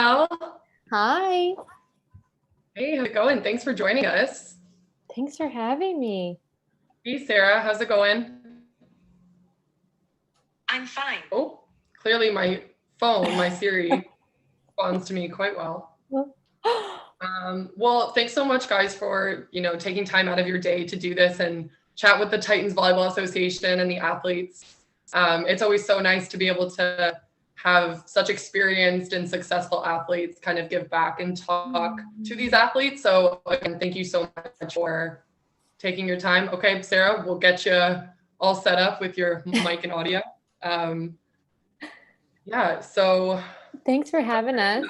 Mel. Hi. Hey, how's it going? Thanks for joining us. Thanks for having me. Hey, Sarah, how's it going? I'm fine. Oh, clearly my phone, my Siri, responds to me quite well. Well, thanks so much, guys, for taking time out of your day to do this and chat with the Titans Volleyball Association and the athletes. It's always so nice to be able to have such experienced and successful athletes kind of give back and talk to these athletes. So again, thank you so much for taking your time. Okay, Sarah, we'll get you all set up with your mic and audio. So thanks for having us.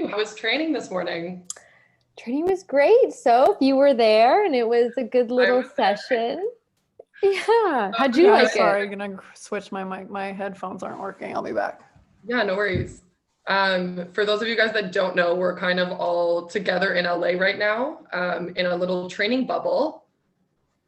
How was training this morning? Training was great. So you were there and it was a good little session. Yeah. How'd you like it? Sorry, I'm gonna switch my mic. My headphones aren't working. I'll be back. Yeah, no worries. For those of you guys that don't know, we're kind of all together in LA right now, in a little training bubble,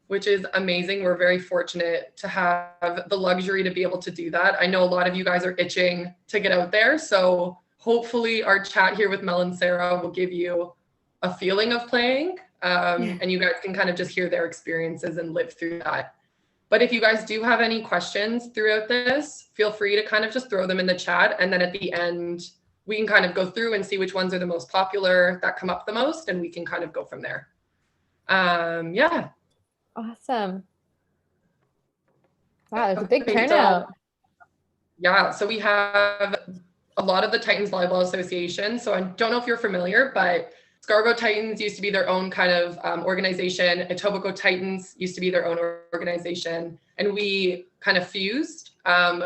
which is amazing. We're very fortunate to have the luxury to be able to do that. I know a lot of you guys are itching to get out there. So hopefully our chat here with Mel and Sarah will give you a feeling of playing, and you guys can kind of just hear their experiences and live through that. But if you guys do have any questions throughout this, feel free to kind of just throw them in the chat. And then at the end, we can kind of go through and see which ones are the most popular that come up the most, and we can kind of go from there. Yeah. Awesome. Wow, it's a big turnout. So we have a lot of the Titans Volleyball Association. So I don't know if you're familiar, but Scarborough Titans used to be their own kind of organization. Etobicoke Titans used to be their own organization. And we kind of fused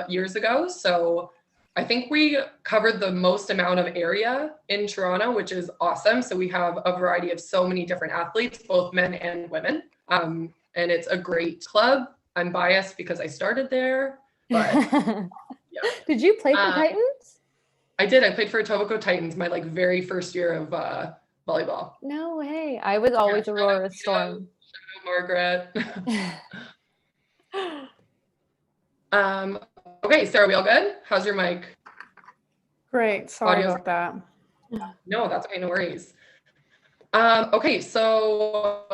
years ago. So I think we covered the most amount of area in Toronto, which is awesome. So we have a variety of so many different athletes, both men and women. And it's a great club. I'm biased because I started there. But yeah. Did you play for Titans? I did. I played for Etobicoke Titans my very first year of volleyball. No way. I was always Aurora Storm. Margaret. Okay, Sarah, we all good? How's your mic? Great. Sorry about that. No, that's okay. No worries. Okay, so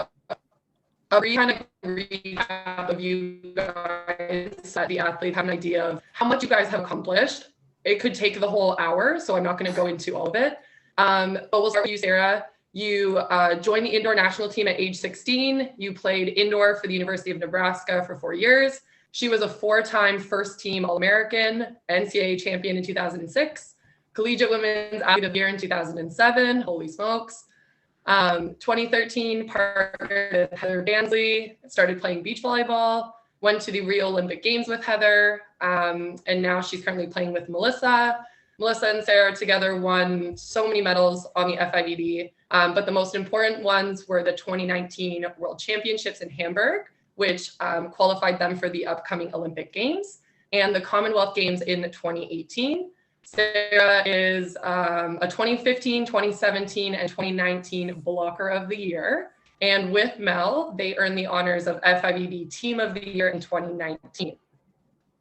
a kind of recap of you guys, the athletes, have an idea of how much you guys have accomplished. It could take the whole hour, so I'm not going to go into all of it. But we'll start with you, Sarah. You joined the indoor national team at age 16. You played indoor for the University of Nebraska for 4 years. She was a 4-time first-team All-American, NCAA champion in 2006, Collegiate Women's Athlete of the Year in 2007. Holy smokes. 2013, partnered with Heather Bansley, started playing beach volleyball, went to the Rio Olympic Games with Heather, and now she's currently playing with Melissa. Melissa and Sarah together won so many medals on the FIVB, but the most important ones were the 2019 World Championships in Hamburg, which qualified them for the upcoming Olympic Games, and the Commonwealth Games in 2018. Sarah is a 2015, 2017, and 2019 Blocker of the Year. And with Mel, they earned the honors of FIVB Team of the Year in 2019.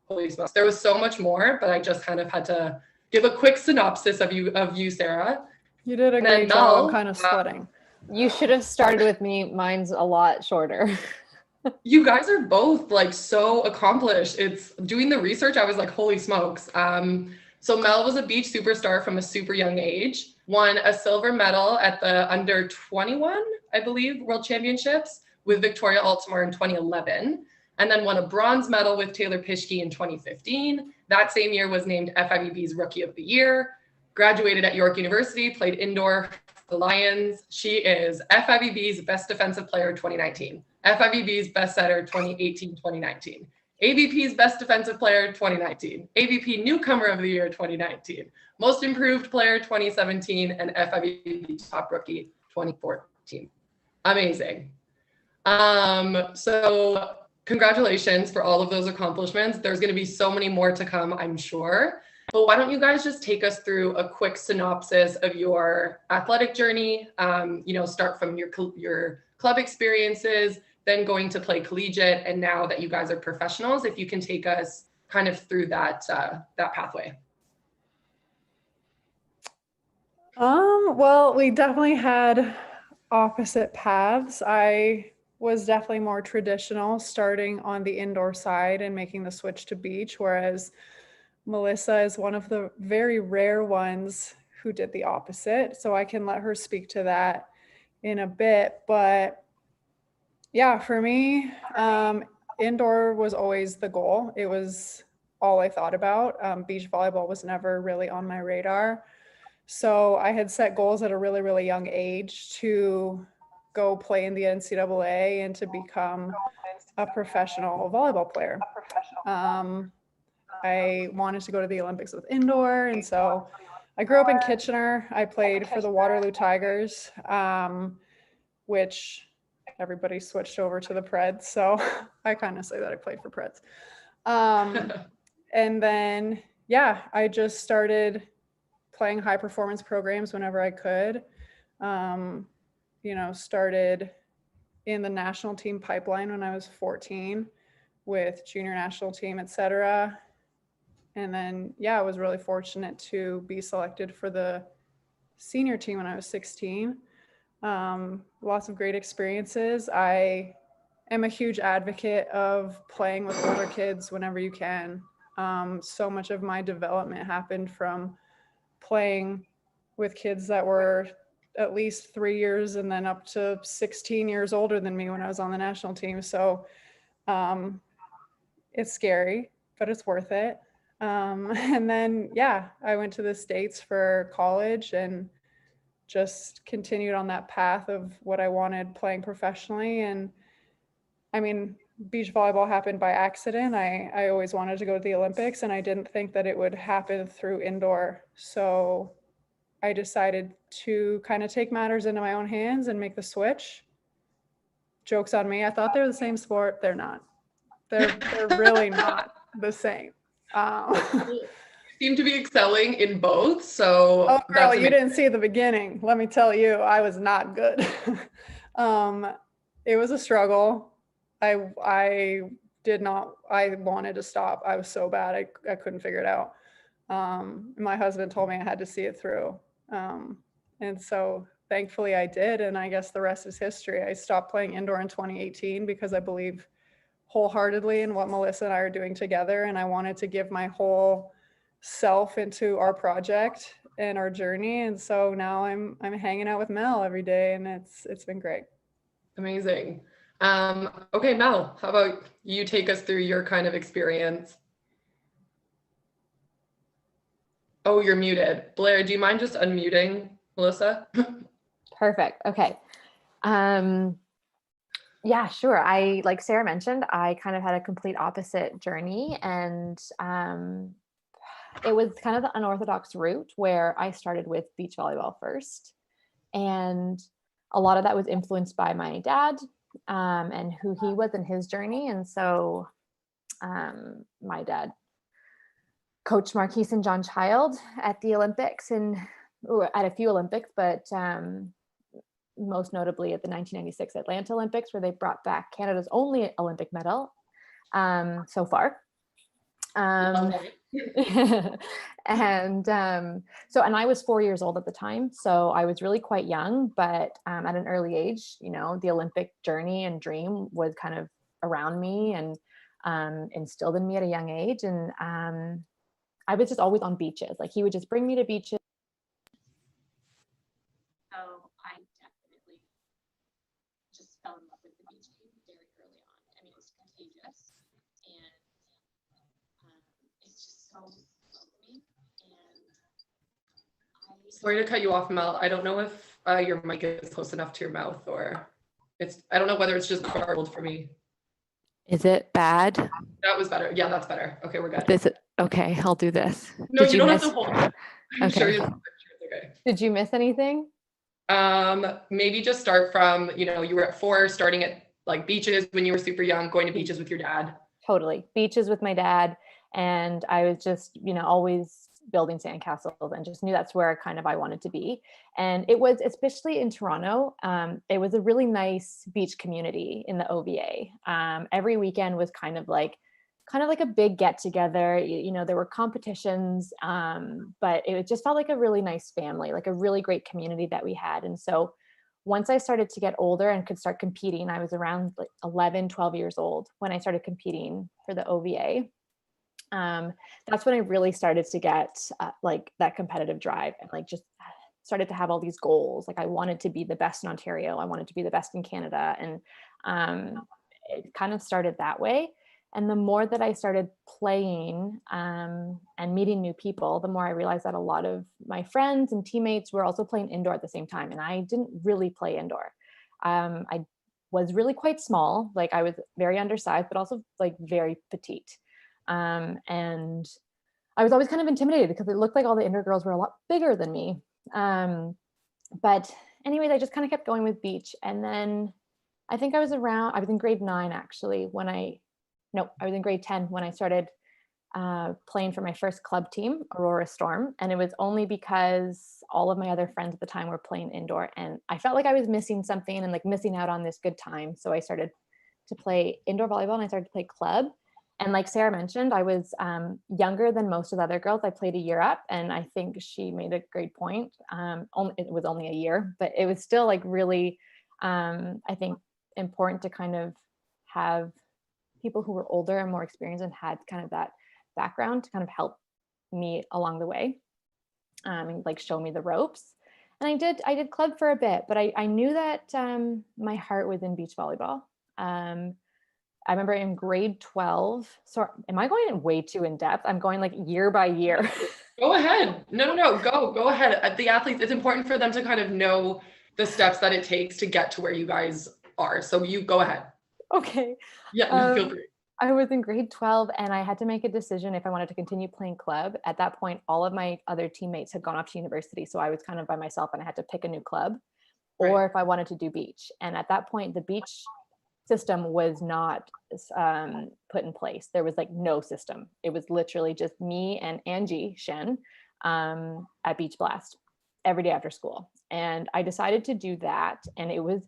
Holy smokes. There was so much more, but I just kind of had to give a quick synopsis of you, Sarah. You did a great job. I'm kind of sweating. You should have started with me. Mine's a lot shorter. You guys are both so accomplished. It's doing the research. I was like, holy smokes. So Mel was a beach superstar from a super young age, won a silver medal at the under 21, I believe, World Championships with Victoria Altamore in 2011, and then won a bronze medal with Taylor Pischke in 2015. That same year was named FIVB's Rookie of the Year, graduated at York University, played indoor for the Lions. She is FIVB's Best Defensive Player 2019, FIVB's Best Setter 2018-2019. AVP's Best Defensive Player 2019, AVP Newcomer of the Year 2019, Most Improved Player 2017, and FIVB Top Rookie 2014. Amazing. So congratulations for all of those accomplishments. There's going to be so many more to come, I'm sure. But why don't you guys just take us through a quick synopsis of your athletic journey, start from your club experiences, then going to play collegiate, and now that you guys are professionals, if you can take us kind of through that pathway. Well, we definitely had opposite paths. I was definitely more traditional, starting on the indoor side and making the switch to beach, whereas Melissa is one of the very rare ones who did the opposite. So I can let her speak to that in a bit. But yeah, for me, indoor was always the goal. It was all I thought about. Beach volleyball was never really on my radar. So I had set goals at a really, really young age to go play in the NCAA and to become a professional volleyball player. I wanted to go to the Olympics with indoor. And so I grew up in Kitchener. I played for the Waterloo Tigers, which everybody switched over to the Preds. So I kind of say that I played for Preds. And then, yeah, I just started playing high performance programs whenever I could. Started in the national team pipeline when I was 14 with junior national team, et cetera. And then, yeah, I was really fortunate to be selected for the senior team when I was 16. Lots of great experiences. I am a huge advocate of playing with older kids whenever you can. So much of my development happened from playing with kids that were at least 3 years and then up to 16 years older than me when I was on the national team. So it's scary, but it's worth it. And then, yeah, I went to the States for college and just continued on that path of what I wanted playing professionally. And I mean, beach volleyball happened by accident. I always wanted to go to the Olympics, and I didn't think that it would happen through indoor. So I decided to kind of take matters into my own hands and make the switch. Joke's on me. I thought they were the same sport. They're not. They're really not the same. You seem to be excelling in both. So oh, girl, you didn't see the beginning. Let me tell you, I was not good. It was a struggle. I wanted to stop. I was so bad. I couldn't figure it out. My husband told me I had to see it through. And so thankfully I did. And I guess the rest is history. I stopped playing indoor in 2018 because I believe wholeheartedly in what Melissa and I are doing together. And I wanted to give my whole self into our project and our journey. And so now I'm hanging out with Mel every day, and it's been great. Amazing. Okay, Mel, how about you take us through your kind of experience? Oh, you're muted. Blair, do you mind just unmuting Melissa? Perfect. Okay. Yeah, sure. Like Sarah mentioned, I kind of had a complete opposite journey, and it was kind of the unorthodox route where I started with beach volleyball first. And a lot of that was influenced by my dad and who he was in his journey. And so my dad coached Marquise and John Child at the Olympics or at a few Olympics, but most notably at the 1996 Atlanta Olympics, where they brought back Canada's only Olympic medal so far. And I was 4 years old at the time, so I was really quite young, but at an early age, the Olympic journey and dream was kind of around me and instilled in me at a young age. And I was just always on beaches. Like, he would just bring me to beaches. So I definitely just fell in love with the beach game very early on. I mean, it was contagious, and it's just so welcoming. And Sorry to cut you off, Mel. I don't know if your mic is close enough to your mouth, or I don't know whether it's just garbled for me. Is it bad? That was better. Yeah, that's better. Okay, we're good. Okay, I'll do this. No, you don't have to hold it. I'm Okay. sure it's okay. Did you miss anything? Maybe just start from, you were at 4, starting at like beaches when you were super young, going to beaches with your dad. Totally. Beaches with my dad. And I was just, always building sandcastles, and just knew that's where kind of I wanted to be. And it was, especially in Toronto, it was a really nice beach community in the OVA. Every weekend was kind of like kind of like a big get together. You know, there were competitions, but it just felt like a really nice family, like a really great community that we had. And so once I started to get older and could start competing, I was around like 11, 12 years old when I started competing for the OVA. That's when I really started to get like that competitive drive, and like just started to have all these goals. Like I wanted to be the best in Ontario. I wanted to be the best in Canada. And it kind of started that way. And the more that I started playing and meeting new people, the more I realized that a lot of my friends and teammates were also playing indoor at the same time. And I didn't really play indoor. I was really quite small. Like I was very undersized, but also like very petite. And I was always kind of intimidated because it looked like all the indoor girls were a lot bigger than me. But anyways, I just kind of kept going with beach. And then I think I was in grade 9 actually I was in grade 10 when I started playing for my first club team, Aurora Storm. And it was only because all of my other friends at the time were playing indoor, and I felt like I was missing something and like missing out on this good time. So I started to play indoor volleyball, and I started to play club. And like Sarah mentioned, I was younger than most of the other girls. I played a year up, and I think she made a great point. It was only a year, but it was still like really, I think, important to kind of have people who were older and more experienced and had kind of that background to kind of help me along the way, and like show me the ropes. And I did club for a bit, but I knew that my heart was in beach volleyball. I remember in grade 12. So am I going way too in depth? I'm going like year by year. Go ahead. No. Go ahead. The athletes, it's important for them to kind of know the steps that it takes to get to where you guys are. So you go ahead. Okay. Yeah, feel free. I was in grade 12 and I had to make a decision if I wanted to continue playing club. At that point, all of my other teammates had gone off to university. So I was kind of by myself and I had to pick a new club, or Right. if I wanted to do beach. And at that point, the beach system was not put in place. There was like no system. It was literally just me and Angie Shen at Beach Blast every day after school. And I decided to do that. And it was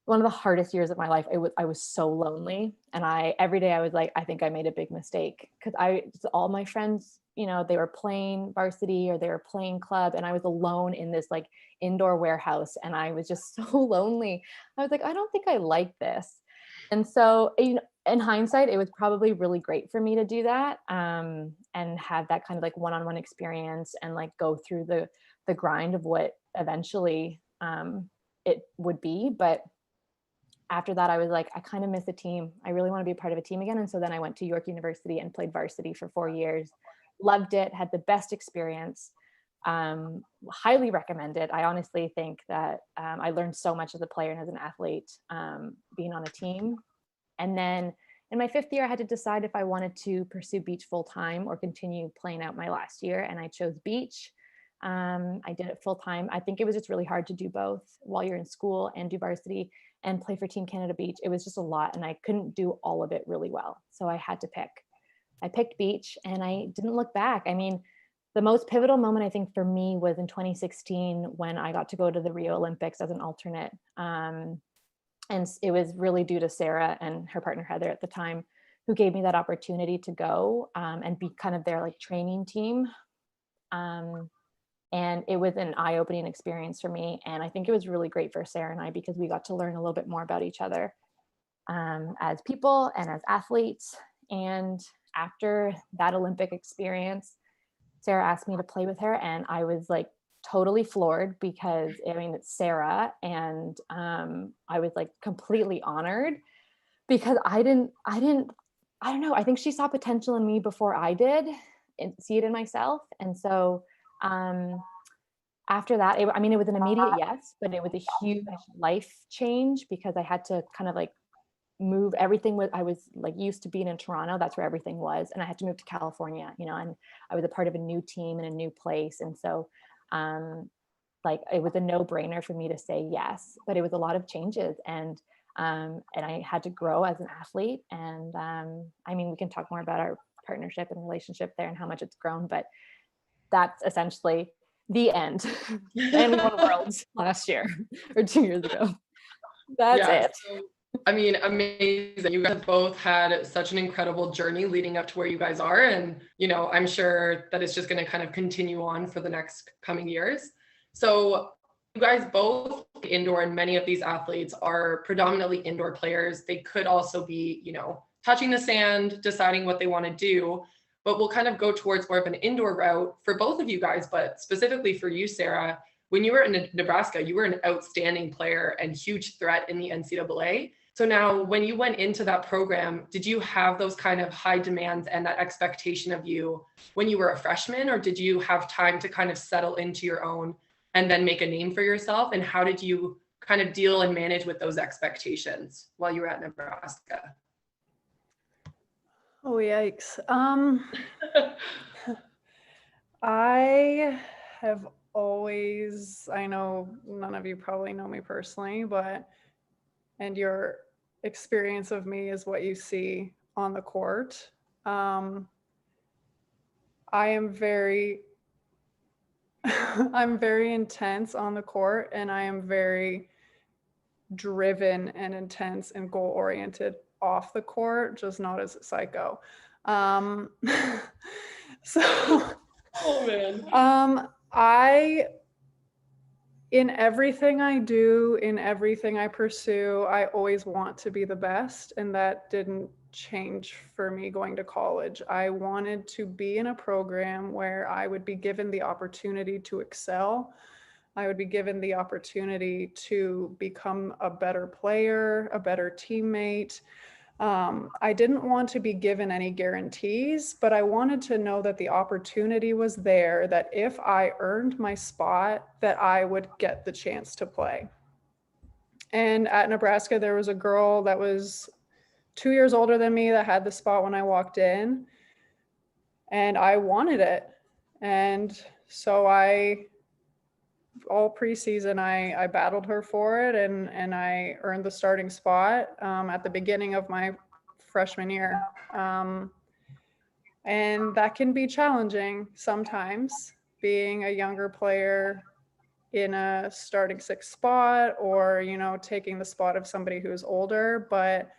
one of the hardest years of my life. I was so lonely. And every day I was like, I think I made a big mistake, because all my friends, you know, they were playing varsity or they were playing club, and I was alone in this like indoor warehouse, and I was just so lonely. I was like, I don't think I like this. And so, you know, in hindsight, it was probably really great for me to do that, and have that kind of like one-on-one experience and like go through the grind of what eventually it would be. But after that, I was like, I kind of miss a team. I really want to be a part of a team again. And so then I went to York University and played varsity for 4 years. Loved it, had the best experience. Highly recommend it. I honestly think that I learned so much as a player and as an athlete, being on a team. And then in my 5th year, I had to decide if I wanted to pursue beach full time or continue playing out my last year. And I chose beach. I did it full time. I think it was just really hard to do both while you're in school and do varsity and play for Team Canada Beach. It was just a lot, and I couldn't do all of it really well. So I had to pick. I picked beach, and I didn't look back. I mean, the most pivotal moment I think for me was in 2016 when I got to go to the Rio Olympics as an alternate. And it was really due to Sarah and her partner Heather at the time, who gave me that opportunity to go and be kind of their like training team. And it was an eye-opening experience for me. And I think it was really great for Sarah and I, because we got to learn a little bit more about each other as people and as athletes. And after that Olympic experience, Sarah asked me to play with her, and I was like totally floored, because I mean, it's Sarah, and I was like completely honored, because I don't know, I think she saw potential in me before I did see it in myself. And so after that, it was an immediate yes, but it was a huge life change, because I had to kind of like move everything. I was like used to being in Toronto, that's where everything was, and I had to move to California, you know, and I was a part of a new team in a new place. And so like it was a no-brainer for me to say yes, but it was a lot of changes, and I had to grow as an athlete. And I mean, we can talk more about our partnership and relationship there and how much it's grown, but that's essentially the end. And we won Worlds last year or 2 years ago. That's it. So I mean, amazing. You guys have both had such an incredible journey leading up to where you guys are. And, I'm sure that it's just going to kind of continue on for the next coming years. So you guys both indoor, and many of these athletes are predominantly indoor players. They could also be, touching the sand, deciding what they want to do, but we'll kind of go towards more of an indoor route for both of you guys, but specifically for you, Sarah. When you were in Nebraska, you were an outstanding player and huge threat in the NCAA. So now when you went into that program, did you have those kind of high demands and that expectation of you when you were a freshman, or did you have time to kind of settle into your own and then make a name for yourself? And how did you kind of deal and manage with those expectations while you were at Nebraska? Oh, yikes. I have always, I know none of you probably know me personally, and your experience of me is what you see on the court. I am very, I'm very intense on the court, and I am very driven and intense and goal oriented off the court, just not as a psycho. So, oh man. In everything I do, in everything I pursue, I always want to be the best. And that didn't change for me going to college. I wanted to be in a program where I would be given the opportunity to excel. I would be given the opportunity to become a better player, a better teammate. I didn't want to be given any guarantees, but I wanted to know that the opportunity was there, that if I earned my spot, that I would get the chance to play. And at Nebraska, there was a girl that was 2 years older than me that had the spot when I walked in, and I wanted it. And so all preseason, I battled her for it, and I earned the starting spot at the beginning of my freshman year. And that can be challenging sometimes, being a younger player in a starting six spot, or, taking the spot of somebody who's older. But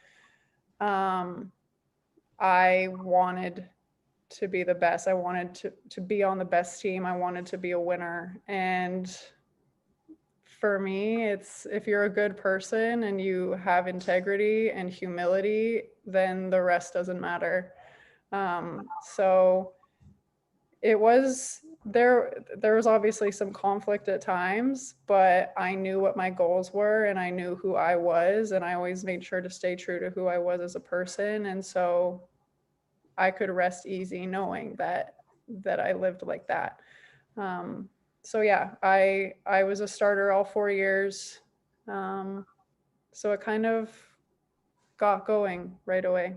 I wanted to be the best. I wanted to be on the best team. I wanted to be a winner. And for me, it's, if you're a good person and you have integrity and humility, then the rest doesn't matter. So it was, there was obviously some conflict at times, but I knew what my goals were, and I knew who I was, and I always made sure to stay true to who I was as a person. And so I could rest easy knowing that I lived like that. So yeah, I was a starter all 4 years. So it kind of got going right away.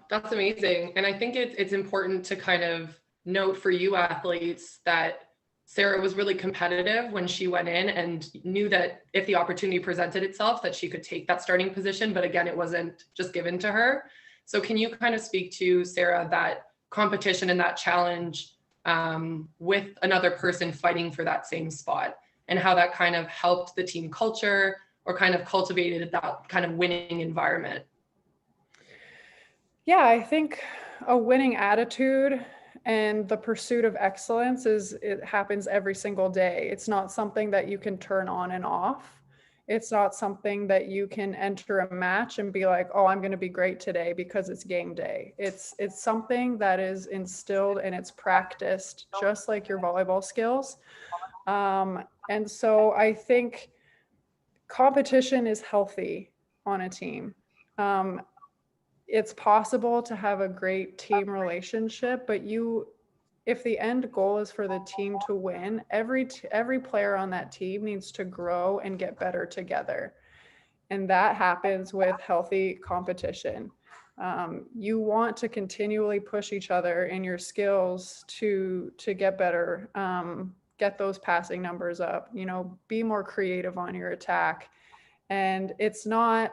That's amazing. And I think it's important to kind of note for you athletes that Sarah was really competitive when she went in and knew that if the opportunity presented itself, that she could take that starting position. But again, it wasn't just given to her. So can you kind of speak to, Sarah, that competition and that challenge with another person fighting for that same spot, and how that kind of helped the team culture or kind of cultivated that kind of winning environment? Yeah, I think a winning attitude and the pursuit of excellence it happens every single day. It's not something that you can turn on and off. It's not something that you can enter a match and be like, oh, I'm going to be great today because it's game day. It's something that is instilled and it's practiced just like your volleyball skills. And so I think competition is healthy on a team. It's possible to have a great team relationship, but if the end goal is for the team to win, every player on that team needs to grow and get better together. And that happens with healthy competition. You want to continually push each other in your skills to get better, get those passing numbers up, be more creative on your attack. And it's not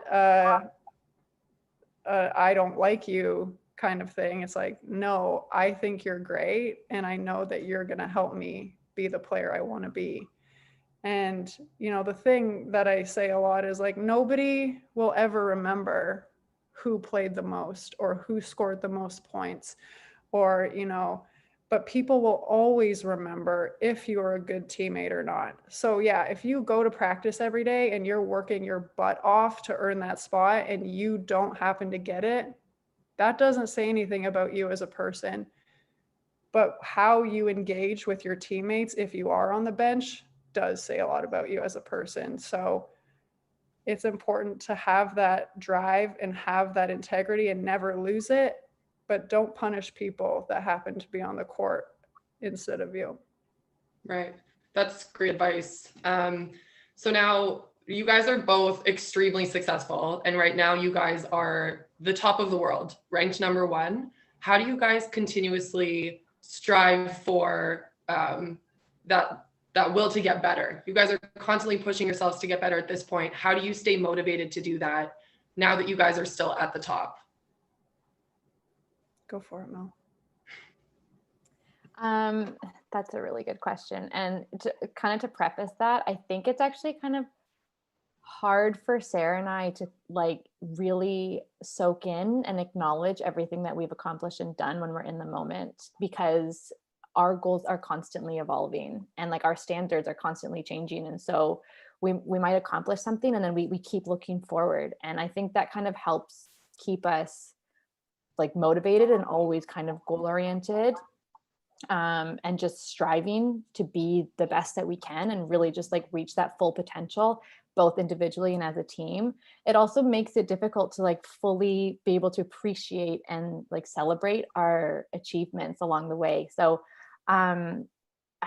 I don't like you kind of thing. It's like, no, I think you're great, and I know that you're going to help me be the player I want to be. And, you know, the thing that I say a lot is like, nobody will ever remember who played the most or who scored the most points, or, you know, but people will always remember if you're a good teammate or not. So yeah, if you go to practice every day and you're working your butt off to earn that spot and you don't happen to get it, that doesn't say anything about you as a person. But how you engage with your teammates if you are on the bench does say a lot about you as a person. So it's important to have that drive and have that integrity and never lose it, but don't punish people that happen to be on the court instead of you. Right. That's great advice. So now you guys are both extremely successful, and right now you guys are the top of the world, ranked number 1. How do you guys continuously strive for that will to get better? You guys are constantly pushing yourselves to get better at this point. How do you stay motivated to do that now that you guys are still at the top? Go for it, Mel. That's a really good question. And to preface that, I think it's actually kind of hard for Sarah and I to like really soak in and acknowledge everything that we've accomplished and done when we're in the moment, because our goals are constantly evolving and like our standards are constantly changing. And so we might accomplish something and then we keep looking forward. And I think that kind of helps keep us like motivated and always kind of goal oriented, and just striving to be the best that we can and really just like reach that full potential, both individually and as a team. It also makes it difficult to like fully be able to appreciate and like celebrate our achievements along the way. So, I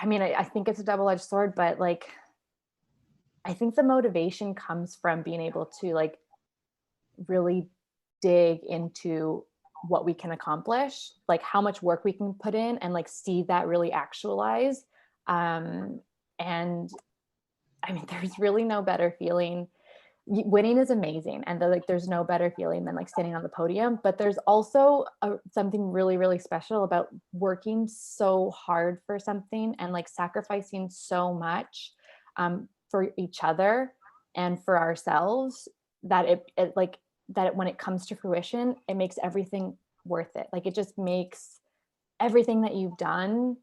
mean, I think it's a double-edged sword, but like, I think the motivation comes from being able to like really dig into what we can accomplish, like how much work we can put in and like see that really actualize. And I mean, there's really no better feeling. Winning is amazing. And like, there's no better feeling than like standing on the podium, but there's also something really, really special about working so hard for something and like sacrificing so much for each other and for ourselves, that it like, that when it comes to fruition, it makes everything worth it. Like it just makes everything that you've done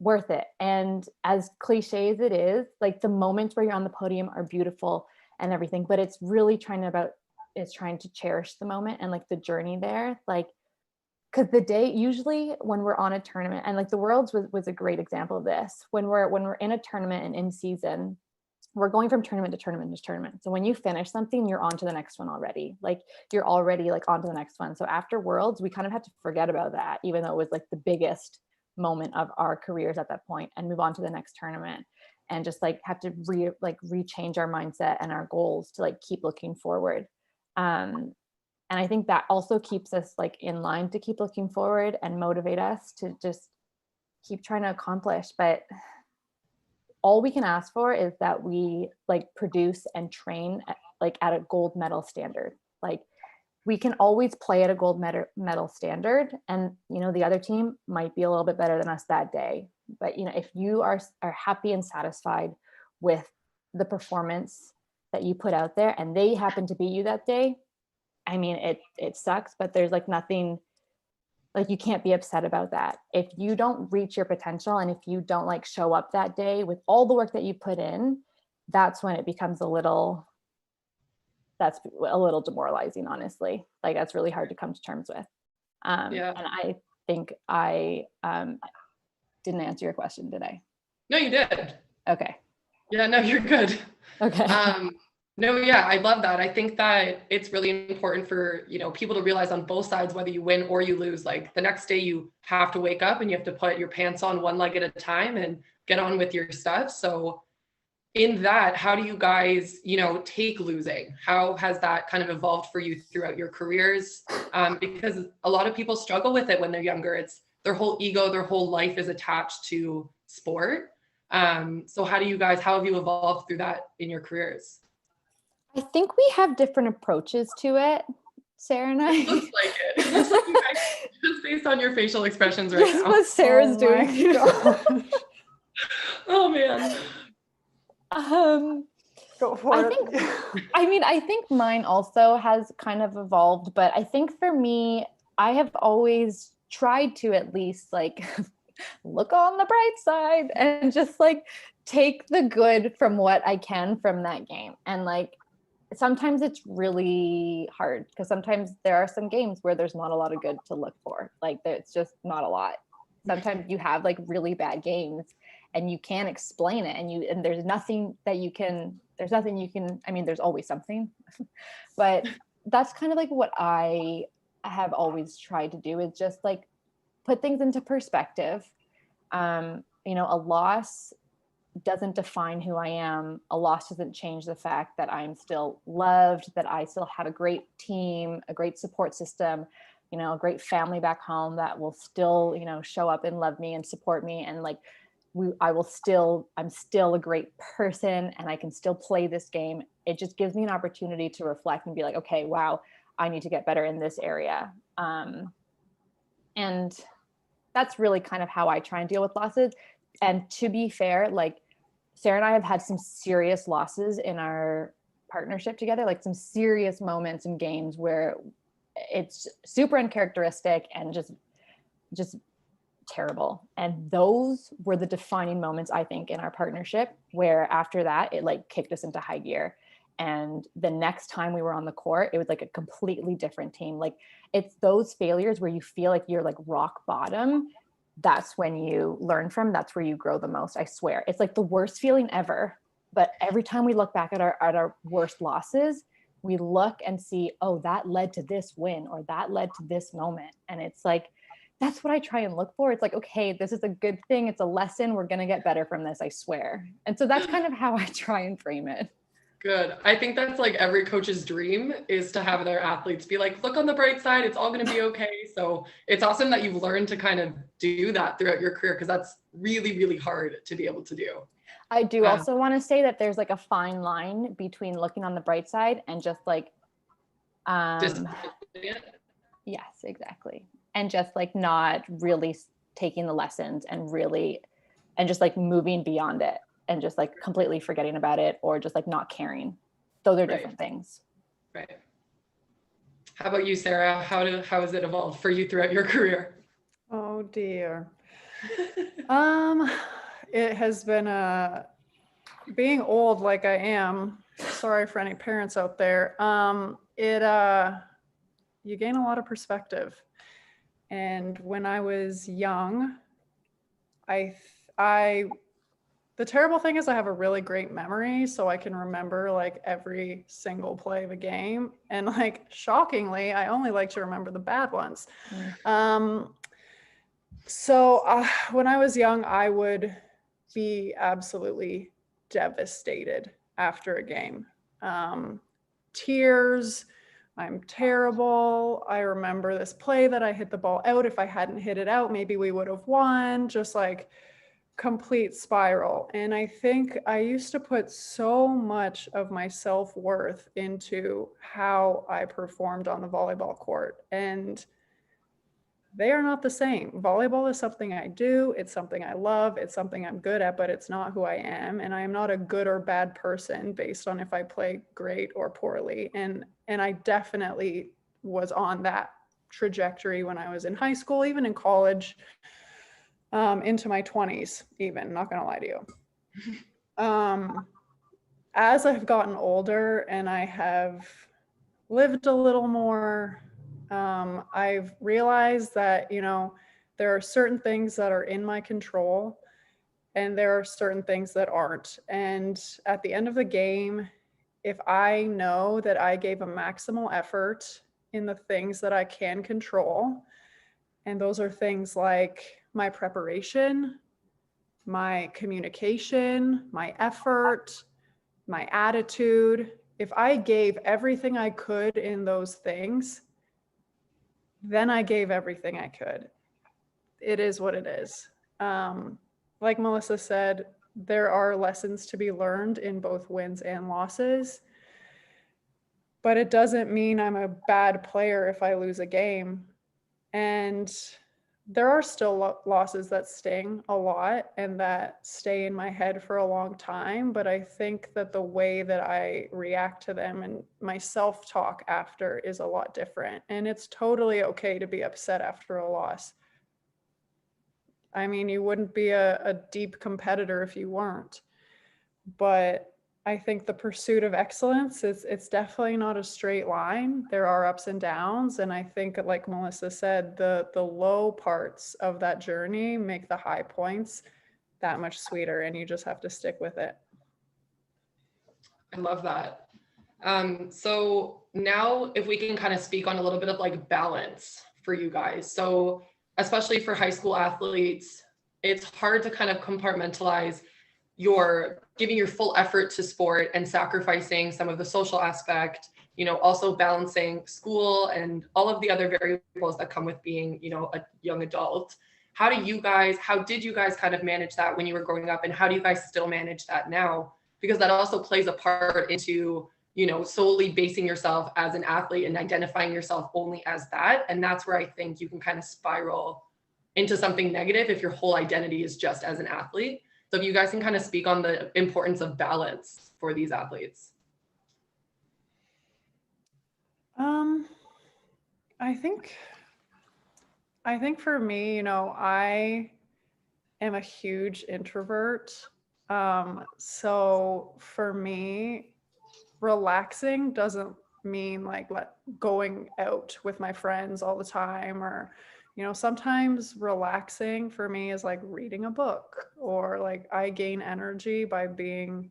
worth it. And as cliche as it is, like the moments where you're on the podium are beautiful and everything, but it's really trying to cherish the moment and like the journey there. Like, because the day, usually when we're on a tournament, and like the Worlds was a great example of this, when we're in a tournament and in season, we're going from tournament to tournament to tournament. So when you finish something, you're on to the next one already. Like you're already like on to the next one. So after Worlds, we kind of had to forget about that, even though it was like the biggest moment of our careers at that point, and move on to the next tournament and just like have to rechange our mindset and our goals to like keep looking forward. And I think that also keeps us like in line to keep looking forward and motivate us to just keep trying to accomplish. But all we can ask for is that we like produce and train at a gold medal standard. Like we can always play at a gold medal standard, and you know the other team might be a little bit better than us that day, but you know if you are happy and satisfied with the performance that you put out there and they happen to beat you that day, I mean it sucks, but there's like nothing, like you can't be upset about that. If you don't reach your potential and if you don't like show up that day with all the work that you put in, that's when it becomes a little demoralizing, honestly. Like that's really hard to come to terms with. Yeah. And I think I didn't answer your question, did I? No, you did. Okay. Yeah, no, you're good. Okay. No, yeah, I love that. I think that it's really important for, you know, people to realize on both sides, whether you win or you lose, like the next day you have to wake up and you have to put your pants on one leg at a time and get on with your stuff. So in that, how do you guys, you know, take losing? How has that kind of evolved for you throughout your careers? Because a lot of people struggle with it when they're younger. It's their whole ego, their whole life is attached to sport. So how have you evolved through that in your careers? I think we have different approaches to it, Sarah and I. It looks like it. It looks like you guys, just based on your facial expressions right now. What Sarah's doing. Oh, Oh man. Go for I it. think, I think mine also has kind of evolved, but I think for me, I have always tried to at least like look on the bright side and just like take the good from what I can from that game. And like sometimes it's really hard because sometimes there are some games where there's not a lot of good to look for. Like it's just not a lot. Sometimes you have like really bad games and you can't explain it and there's nothing you can, I mean, there's always something, but that's kind of like what I have always tried to do is just like put things into perspective. A loss doesn't define who I am. A loss doesn't change the fact that I'm still loved, that I still have a great team, a great support system, a great family back home that will still, show up and love me and support me. And like, I'm still a great person and I can still play this game. It just gives me an opportunity to reflect and be like, okay, wow, I need to get better in this area. And that's really kind of how I try and deal with losses. And to be fair, like Sarah and I have had some serious losses in our partnership together, like some serious moments in games where it's super uncharacteristic and just terrible. And those were the defining moments, I think, in our partnership, where after that, it like kicked us into high gear. And the next time we were on the court, it was like a completely different team. Like it's those failures where you feel like you're like rock bottom. That's when you learn from, that's where you grow the most. I swear. It's like the worst feeling ever. But every time we look back at our worst losses, we look and see, oh, that led to this win or that led to this moment. And it's like, that's what I try and look for. It's like, okay, this is a good thing. It's a lesson. We're going to get better from this, I swear. And so that's kind of how I try and frame it. Good. I think that's like every coach's dream is to have their athletes be like, look on the bright side. It's all going to be okay. So it's awesome that you've learned to kind of do that throughout your career because that's really, really hard to be able to do. I do also want to say that there's like a fine line between looking on the bright side and just like, yes, exactly. And just like not really taking the lessons and just like moving beyond it and just like completely forgetting about it or just like not caring. Those are different things. Right. How about you, Sarah? How has it evolved for you throughout your career? Oh dear. It has been being old like I am. Sorry for any parents out there. You gain a lot of perspective. And when I was young, the terrible thing is I have a really great memory, so I can remember like every single play of a game. And like shockingly, I only like to remember the bad ones. So when I was young, I would be absolutely devastated after a game. Tears, I'm terrible. I remember this play that I hit the ball out. If I hadn't hit it out, maybe we would have won. Just like complete spiral. And I think I used to put so much of my self-worth into how I performed on the volleyball court. And they are not the same. Volleyball is something I do. It's something I love. It's something I'm good at, but it's not who I am. And I am not a good or bad person based on if I play great or poorly. And I definitely was on that trajectory when I was in high school, even in college, into my 20s, even, not gonna lie to you. As I've gotten older and I have lived a little more, I've realized that, there are certain things that are in my control and there are certain things that aren't. And at the end of the game, if I know that I gave a maximal effort in the things that I can control, and those are things like my preparation, my communication, my effort, my attitude, if I gave everything I could in those things, then I gave everything I could. It is what it is. Like Melissa said, there are lessons to be learned in both wins and losses, but it doesn't mean I'm a bad player if I lose a game. And there are still losses that sting a lot and that stay in my head for a long time. But I think that the way that I react to them and my self-talk after is a lot different. And it's totally okay to be upset after a loss. I mean, you wouldn't be a deep competitor if you weren't. But I think the pursuit of excellence it's definitely not a straight line. There are ups and downs. And I think, like Melissa said, the low parts of that journey make the high points that much sweeter, and you just have to stick with it. I love that. So now if we can kind of speak on a little bit of like balance for you guys. So especially for high school athletes, it's hard to kind of compartmentalize your giving your full effort to sport and sacrificing some of the social aspect, also balancing school and all of the other variables that come with being, a young adult. How did you guys kind of manage that when you were growing up, and how do you guys still manage that now? Because that also plays a part into, solely basing yourself as an athlete and identifying yourself only as that. And that's where I think you can kind of spiral into something negative if your whole identity is just as an athlete. So if you guys can kind of speak on the importance of balance for these athletes. I think for me, I am a huge introvert. So for me, relaxing doesn't mean like going out with my friends all the time, or sometimes relaxing for me is like reading a book, or like I gain energy by being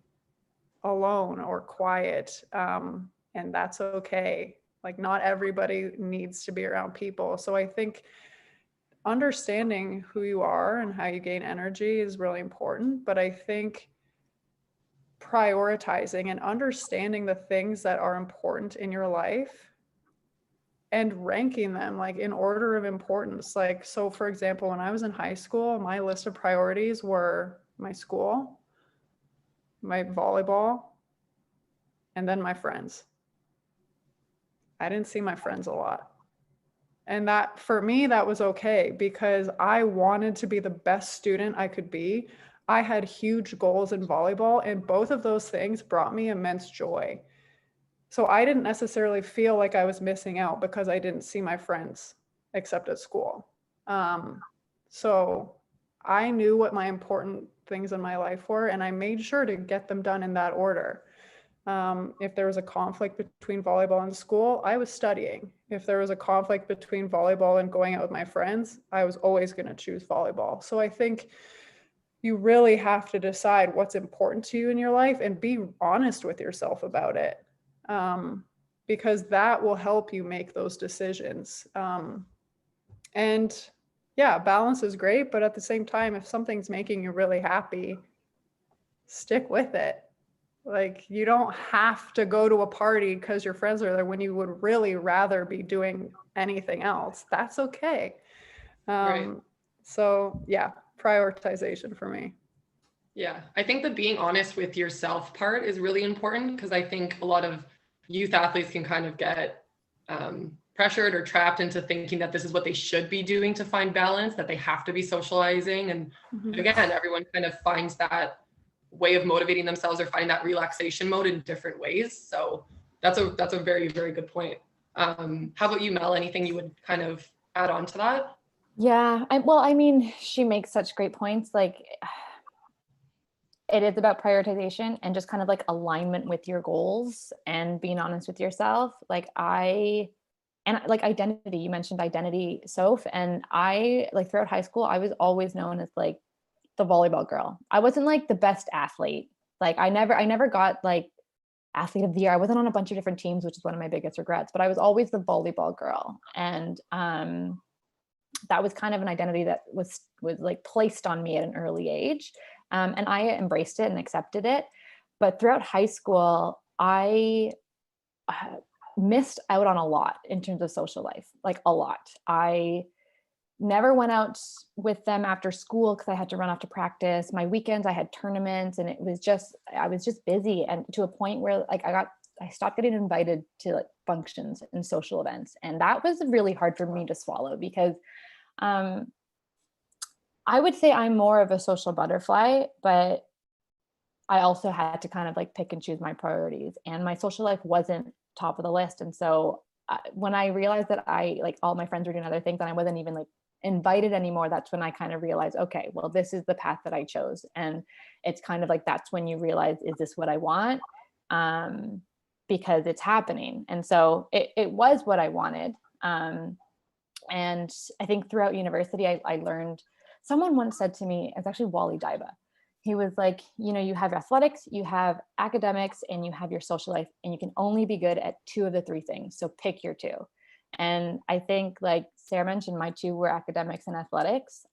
alone or quiet, and that's okay. Like not everybody needs to be around people. So I think understanding who you are and how you gain energy is really important, but I think prioritizing and understanding the things that are important in your life and ranking them like in order of importance. Like, so for example, when I was in high school, my list of priorities were my school, my volleyball, and then my friends. I didn't see my friends a lot. And that, for me, that was okay because I wanted to be the best student I could be. I had huge goals in volleyball, and both of those things brought me immense joy. So I didn't necessarily feel like I was missing out because I didn't see my friends except at school. So I knew what my important things in my life were, and I made sure to get them done in that order. If there was a conflict between volleyball and school, I was studying. If there was a conflict between volleyball and going out with my friends, I was always going to choose volleyball. So I think you really have to decide what's important to you in your life and be honest with yourself about it, because that will help you make those decisions. And yeah, balance is great, but at the same time, if something's making you really happy, stick with it. Like, you don't have to go to a party because your friends are there when you would really rather be doing anything else. That's okay. Right. So yeah, prioritization for me. Yeah, I think the being honest with yourself part is really important, because I think a lot of youth athletes can kind of get pressured or trapped into thinking that this is what they should be doing to find balance, that they have to be socializing. And again, everyone kind of finds that way of motivating themselves or finding that relaxation mode in different ways. So that's a very, very good point. How about you, Mel? Anything you would kind of add on to that? Yeah, I mean, she makes such great points. Like, it is about prioritization and just kind of like alignment with your goals and being honest with yourself. Like identity, you mentioned identity, Soph, and I, like, throughout high school, I was always known as like the volleyball girl. I wasn't like the best athlete. Like I never got like athlete of the year. I wasn't on a bunch of different teams, which is one of my biggest regrets, but I was always the volleyball girl. And that was kind of an identity that was like placed on me at an early age. And I embraced it and accepted it. But throughout high school, I missed out on a lot in terms of social life, like a lot. I never went out with them after school because I had to run off to practice. My weekends, I had tournaments, and I was just busy, and to a point where like I stopped getting invited to like functions and social events. And that was really hard for me to swallow because I would say I'm more of a social butterfly, but I also had to kind of like pick and choose my priorities, and my social life wasn't top of the list. And so when I realized that I like all my friends were doing other things and I wasn't even like invited anymore, that's when I kind of realized, okay, well, this is the path that I chose. And it's kind of like, that's when you realize, is this what I want? Because it's happening. And so it was what I wanted. And I think throughout university, I learned, someone once said to me, it's actually Wally Daiba. He was like, you know, you have athletics, you have academics, and you have your social life, and you can only be good at 2 of the 3 things. So pick your 2. And I think, like Sarah mentioned, my 2 were academics and athletics.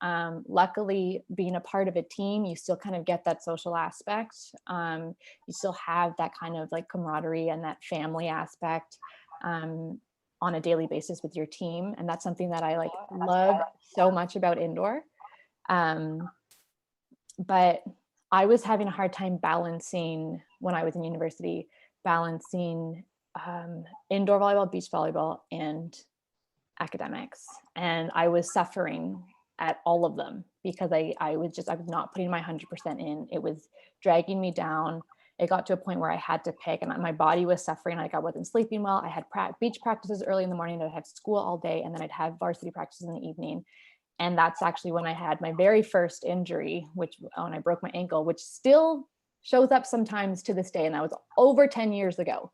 Luckily, being a part of a team, you still kind of get that social aspect. You still have that kind of like camaraderie and that family aspect on a daily basis with your team. And that's something that I like love so much about indoor. But I was having a hard time balancing, when I was in university, balancing indoor volleyball, beach volleyball, and academics. And I was suffering at all of them because I was not putting my 100% in. It was dragging me down. It got to a point where I had to pick, and my body was suffering. Like I wasn't sleeping well. I had beach practices early in the morning. I'd have school all day, and then I'd have varsity practices in the evening. And that's actually when I had my very first injury, when I broke my ankle, which still shows up sometimes to this day. And that was over 10 years ago.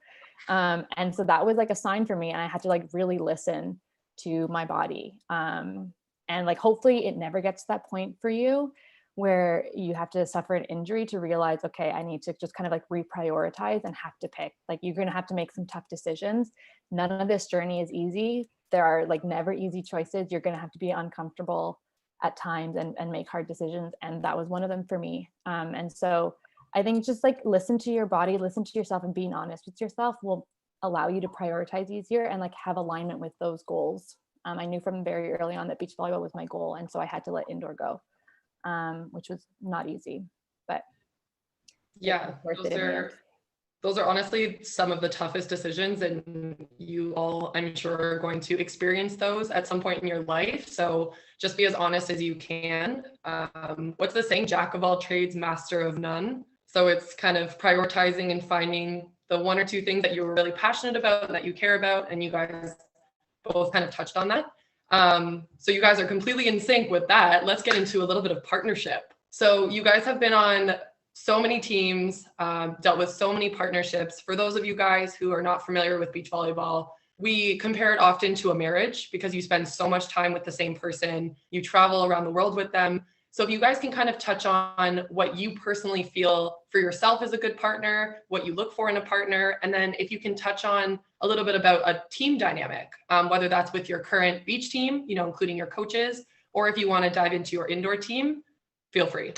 And so that was like a sign for me. And I had to like really listen to my body. And like, hopefully it never gets to that point for you where you have to suffer an injury to realize, okay, I need to just kind of like reprioritize and have to pick. Like, you're going to have to make some tough decisions. None of this journey is easy. There are like never easy choices. You're going to have to be uncomfortable at times and make hard decisions. And that was one of them for me. And so I think just like listen to your body, listen to yourself, and being honest with yourself will allow you to prioritize easier and like have alignment with those goals. I knew from very early on that beach volleyball was my goal. And so I had to let indoor go, which was not easy, but yeah, those are honestly some of the toughest decisions, and you all, I'm sure, are going to experience those at some point in your life. So just be as honest as you can. What's the saying? Jack of all trades, master of none. So it's kind of prioritizing and finding the 1 or 2 things that you're really passionate about and that you care about. And you guys both kind of touched on that. So you guys are completely in sync with that. Let's get into a little bit of partnership. So you guys have been on so many teams, dealt with so many partnerships. For those of you guys who are not familiar with beach volleyball, we compare it often to a marriage because you spend so much time with the same person, you travel around the world with them. So if you guys can kind of touch on what you personally feel for yourself as a good partner, what you look for in a partner, and then if you can touch on a little bit about a team dynamic, whether that's with your current beach team, you know, including your coaches, or if you want to dive into your indoor team, feel free.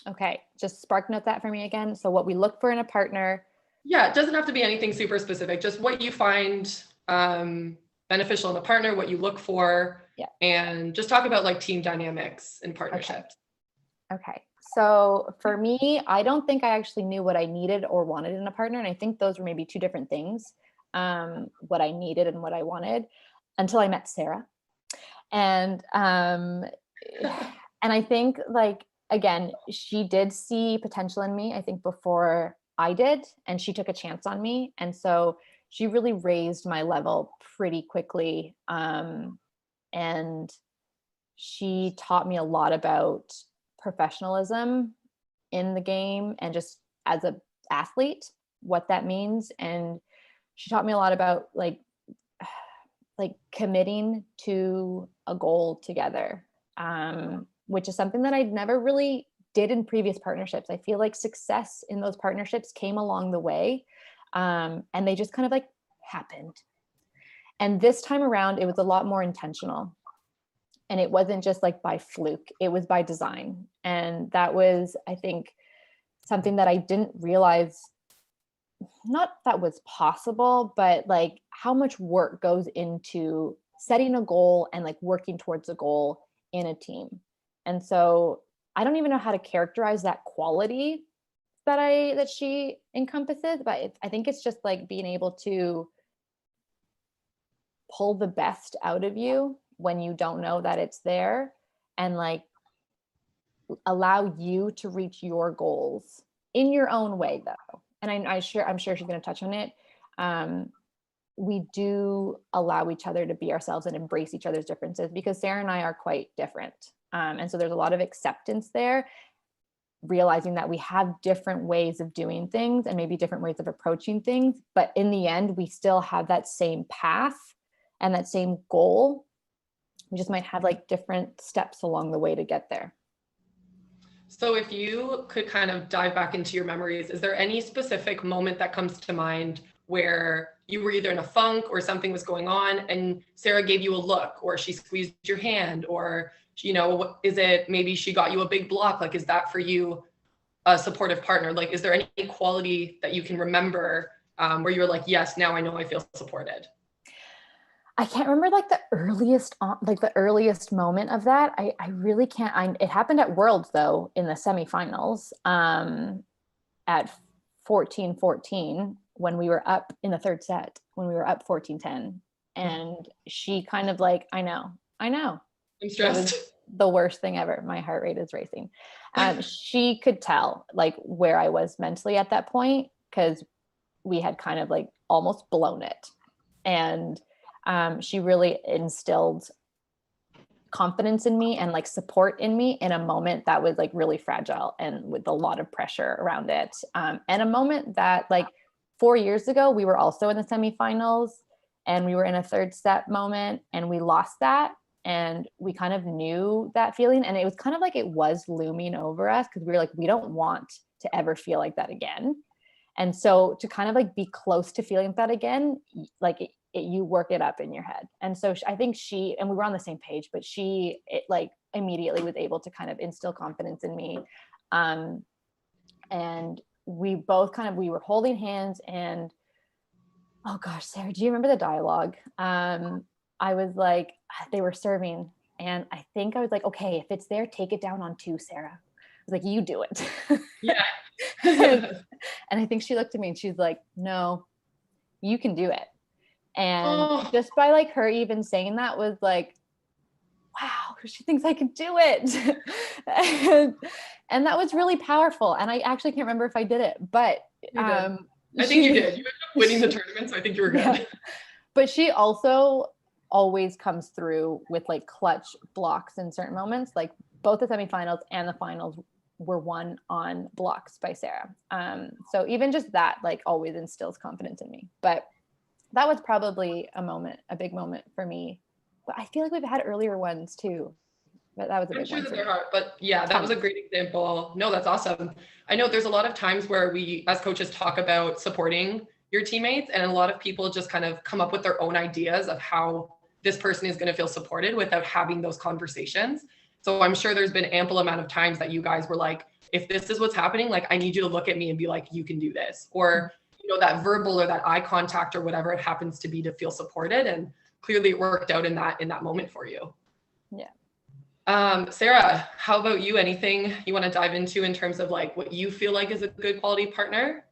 Okay, just spark note that for me again. So what we look for in a partner. Yeah, it doesn't have to be anything super specific, just what you find beneficial in a partner, what you look for, and just talk about like team dynamics and partnerships. Okay. So for me, I don't think I actually knew what I needed or wanted in a partner. And I think those were maybe 2 different things, what I needed and what I wanted, until I met Sarah. And and I think like, again, she did see potential in me, I think, before I did, and she took a chance on me. And so she really raised my level pretty quickly. And she taught me a lot about professionalism in the game and just as an athlete, what that means. And she taught me a lot about like committing to a goal together. Which is something that I never really did in previous partnerships. I feel like success in those partnerships came along the way, and they just kind of like happened. And this time around, it was a lot more intentional. And it wasn't just like by fluke, it was by design. And that was, I think, something that I didn't realize, not that was possible, but like how much work goes into setting a goal and like working towards a goal in a team. And so I don't even know how to characterize that quality that she encompasses, but I think it's just like being able to pull the best out of you when you don't know that it's there, and like allow you to reach your goals in your own way, though. And I'm sure she's going to touch on it. We do allow each other to be ourselves and embrace each other's differences, because Sarah and I are quite different. And so there's a lot of acceptance there, realizing that we have different ways of doing things and maybe different ways of approaching things. But in the end, we still have that same path and that same goal. We just might have like different steps along the way to get there. So if you could kind of dive back into your memories, is there any specific moment that comes to mind where you were either in a funk or something was going on and Sarah gave you a look, or she squeezed your hand, or, you know, is it maybe she got you a big block? Like, is that for you a supportive partner? Like, is there any quality that you can remember where you were like, yes, now I know I feel supported? I can't remember like the earliest moment of that. I really can't. It happened at Worlds though, in the semifinals at 14-14, when we were up in the third set, when we were up 14-10. And she kind of like, I know. I'm stressed. It was the worst thing ever. My heart rate is racing. She could tell like where I was mentally at that point, because we had kind of like almost blown it. And she really instilled confidence in me and like support in me in a moment that was like really fragile and with a lot of pressure around it. And a moment that like 4 years ago, we were also in the semifinals and we were in a third set moment and we lost that. And we kind of knew that feeling. And it was kind of like it was looming over us, because we were like, we don't want to ever feel like that again. And so to kind of like be close to feeling that again, like you work it up in your head. And so I think and we were on the same page, but it like immediately was able to kind of instill confidence in me. And we both we were holding hands and, oh gosh, Sarah, do you remember the dialogue? I was like, they were serving. And I think I was like, okay, if it's there, take it down on 2, Sarah. I was like, you do it. Yeah. And I think she looked at me and she's like, no, you can do it. And just by like her even saying that was like, wow, she thinks I can do it. and that was really powerful. And I actually can't remember if I did it, but I think you did. You ended up winning the tournament, so I think you were good. Yeah. But she also always comes through with like clutch blocks in certain moments. Like both the semifinals and the finals were won on blocks by Sarah. So even just that like always instills confidence in me. But that was probably a big moment for me. But I feel like we've had earlier ones too. But that was a big one. I'm sure that there are, but yeah, that was a great example. No, that's awesome. I know there's a lot of times where we as coaches talk about supporting your teammates, and a lot of people just kind of come up with their own ideas of how this person is going to feel supported without having those conversations. So I'm sure there's been ample amount of times that you guys were like, if this is what's happening, like I need you to look at me and be like, you can do this. Or, you know, that verbal or that eye contact or whatever it happens to be to feel supported. And clearly it worked out in that moment for you. Yeah. Sarah, how about you? Anything you want to dive into in terms of like what you feel like is a good quality partner?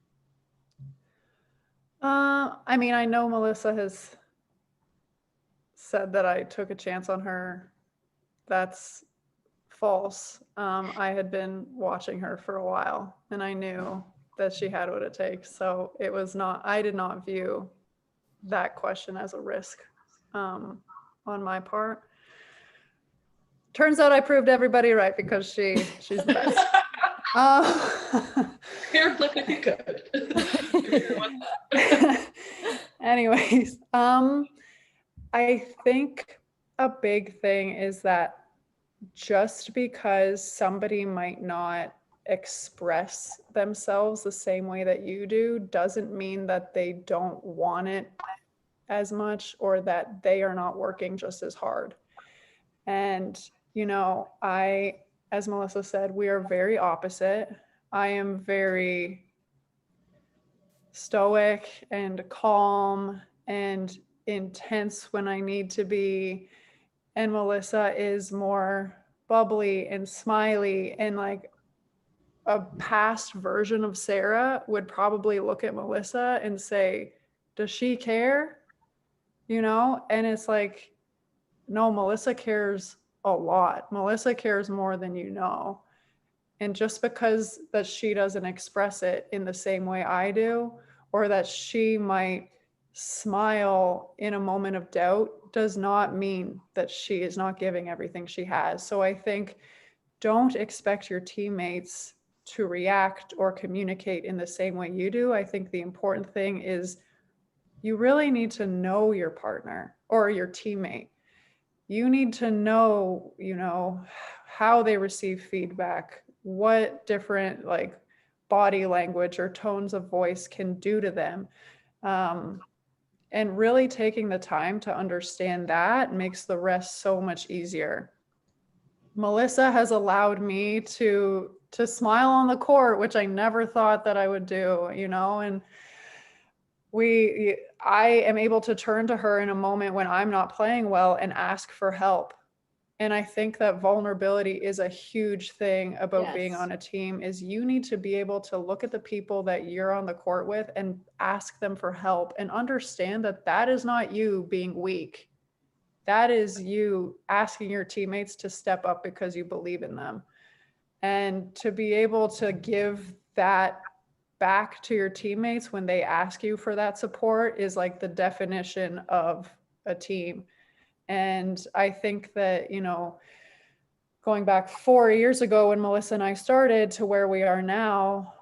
I mean, I know Melissa has said that I took a chance on her. That's false. I had been watching her for a while and I knew that she had what it takes. So I did not view that question as a risk on my part. Turns out I proved everybody right because she's the best. You're looking good. Anyways, I think a big thing is that just because somebody might not express themselves the same way that you do doesn't mean that they don't want it as much or that they are not working just as hard. And, you know, as Melissa said, we are very opposite. I am very stoic and calm and intense when I need to be. And Melissa is more bubbly and smiley, and like a past version of Sarah would probably look at Melissa and say, does she care? You know? And it's like, no, Melissa cares a lot. Melissa cares more than you know. And just because that she doesn't express it in the same way I do, or that she might smile in a moment of doubt, does not mean that she is not giving everything she has. So I think don't expect your teammates to react or communicate in the same way you do. I think the important thing is you really need to know your partner or your teammate. You need to know, how they receive feedback, what different like body language or tones of voice can do to them. And really taking the time to understand that makes the rest so much easier. Melissa has allowed me to smile on the court, which I never thought that I would do, and I am able to turn to her in a moment when I'm not playing well and ask for help. And I think that vulnerability is a huge thing about being on a team, is you need to be able to look at the people that you're on the court with and ask them for help and understand that that is not you being weak. That is you asking your teammates to step up because you believe in them. And to be able to give that back to your teammates when they ask you for that support is like the definition of a team. And I think that, going back 4 years ago when Melissa and I started to where we are now,